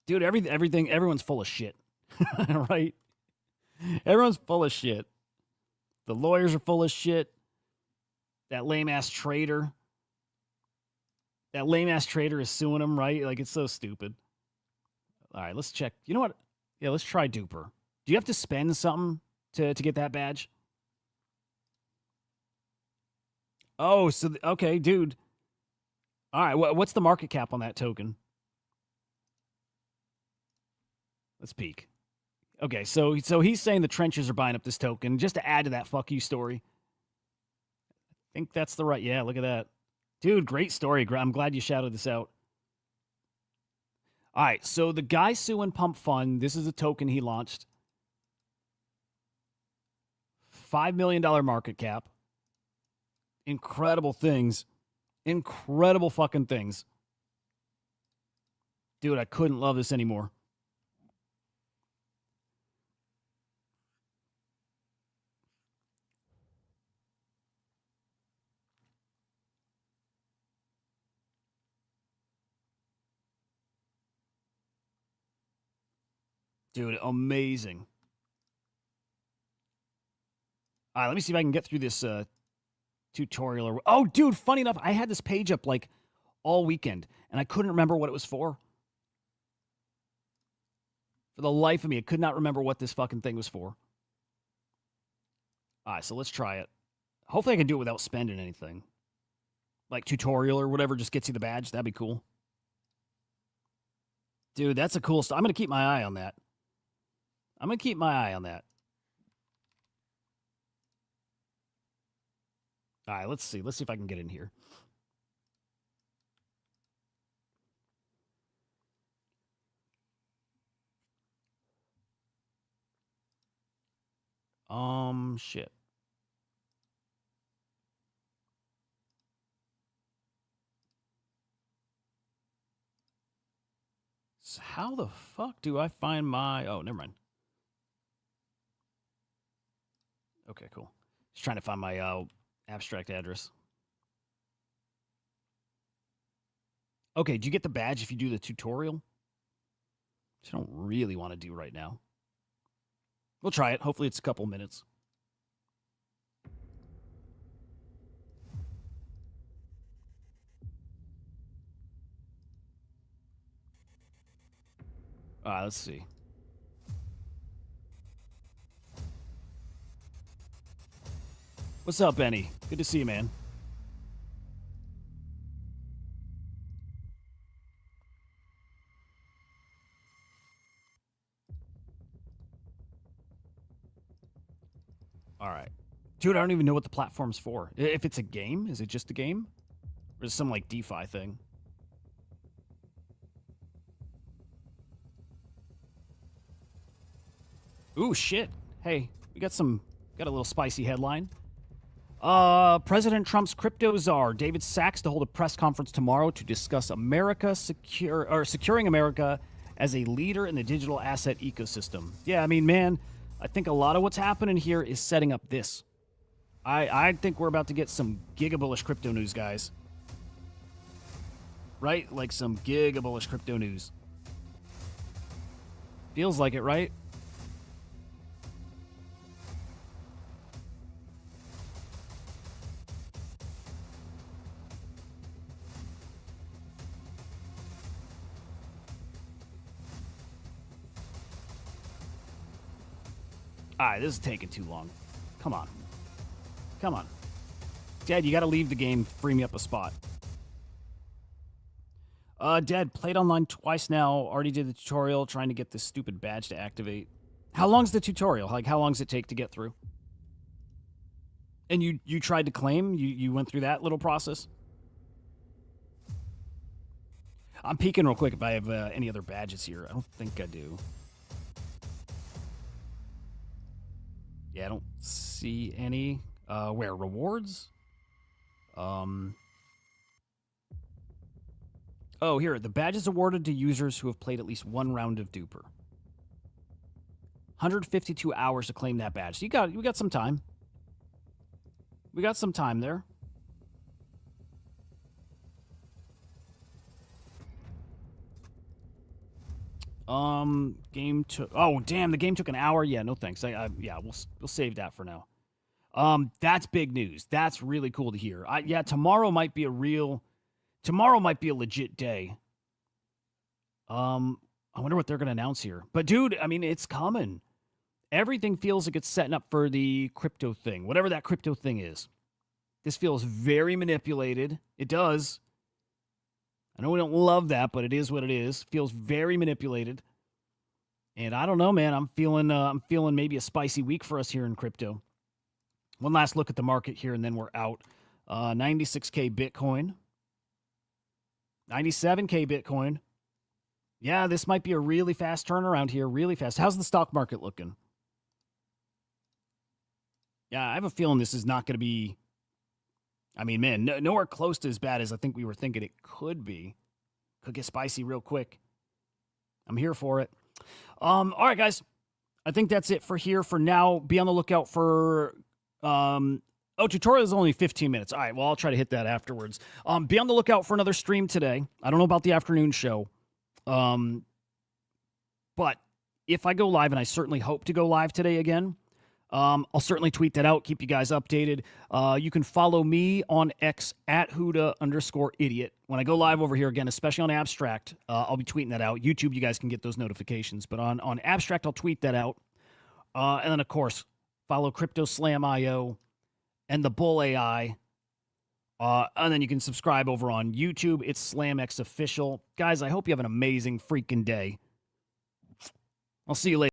Dude, everyone's full of shit. Right? Everyone's full of shit. The lawyers are full of shit. That lame-ass trader. That lame-ass trader is suing him, right? Like, it's so stupid. All right, let's check. You know what? Yeah, let's try Duper. Do you have to spend something to get that badge? Oh, so okay, dude. All right, what's the market cap on that token? Let's peek. Okay, so he's saying the trenches are buying up this token just to add to that fuck you story. I think that's the right. Yeah, look at that, dude. Great story. I'm glad you shouted this out. All right, so the guy suing Pump Fund. This is a token he launched. $5 million market cap. Incredible things. Incredible fucking things. Dude, I couldn't love this anymore. Dude, amazing. All right, let me see if I can get through this tutorial. Oh, dude, funny enough, I had this page up like all weekend, and I couldn't remember what it was for. For the life of me, I could not remember what this fucking thing was for. All right, so let's try it. Hopefully I can do it without spending anything. Like tutorial or whatever just gets you the badge. That'd be cool. Dude, that's a cool stuff. I'm going to keep my eye on that. I'm going to keep my eye on that. All right, let's see. Let's see if I can get in here. Shit. So how the fuck do I find my... Oh, never mind. Okay, cool. Just trying to find my abstract address. Okay, do you get the badge if you do the tutorial? Which I don't really want to do right now. We'll try it. Hopefully it's a couple minutes. All right, let's see. What's up, Benny? Good to see you, man. All right. Dude, I don't even know what the platform's for. If it's a game, is it just a game? Or is it some, like, DeFi thing? Ooh, shit. Hey, we got a little spicy headline. President Trump's crypto czar, David Sachs, to hold a press conference tomorrow to discuss securing America as a leader in the digital asset ecosystem. Yeah, I mean, man, I think a lot of what's happening here is setting up this. I think we're about to get some giga-bullish crypto news, guys. Right? Like some giga-bullish crypto news. Feels like it, right? All right, this is taking too long. Come on. Come on. Dad, you got to leave the game. Free me up a spot. Dad, played online twice now. Already did the tutorial trying to get this stupid badge to activate. How long's the tutorial? Like, how long does it take to get through? And you tried to claim? You went through that little process? I'm peeking real quick if I have any other badges here. I don't think I do. Yeah, I don't see any. Where? Rewards? Oh, here. The badge is awarded to users who have played at least one round of Duper. 152 hours to claim that badge. So we got some time. We got some time there. Game took... Oh, damn, the game took an hour. Yeah, no thanks. Yeah, we'll save that for now. That's big news. That's really cool to hear. Yeah, tomorrow might be a legit day. I wonder what they're going to announce here. But dude, I mean, it's coming. Everything feels like it's setting up for the crypto thing, whatever that crypto thing is. This feels very manipulated. It does. I know we don't love that, but it is what it is. Feels very manipulated. And I don't know, man. I'm feeling maybe a spicy week for us here in crypto. One last look at the market here, and then we're out. 96K Bitcoin. 97K Bitcoin. Yeah, this might be a really fast turnaround here, really fast. How's the stock market looking? Yeah, I have a feeling this is not going to be, I mean, man, nowhere close to as bad as I think we were thinking it could be. Could get spicy real quick. I'm here for it. All right, guys. I think that's it for here for now. Be on the lookout for, tutorial is only 15 minutes. All right, well, I'll try to hit that afterwards. Be on the lookout for another stream today. I don't know about the afternoon show. But if I go live, and I certainly hope to go live today again, I'll certainly tweet that out, keep you guys updated. You can follow me on X at Hudah_idiot. When I go live over here again, especially on Abstract, I'll be tweeting that out. YouTube, you guys can get those notifications. But on Abstract, I'll tweet that out. And then, of course, follow CryptoSlam.io and the Bull AI. And then you can subscribe over on YouTube. It's SlamX Official. Guys, I hope you have an amazing freaking day. I'll see you later.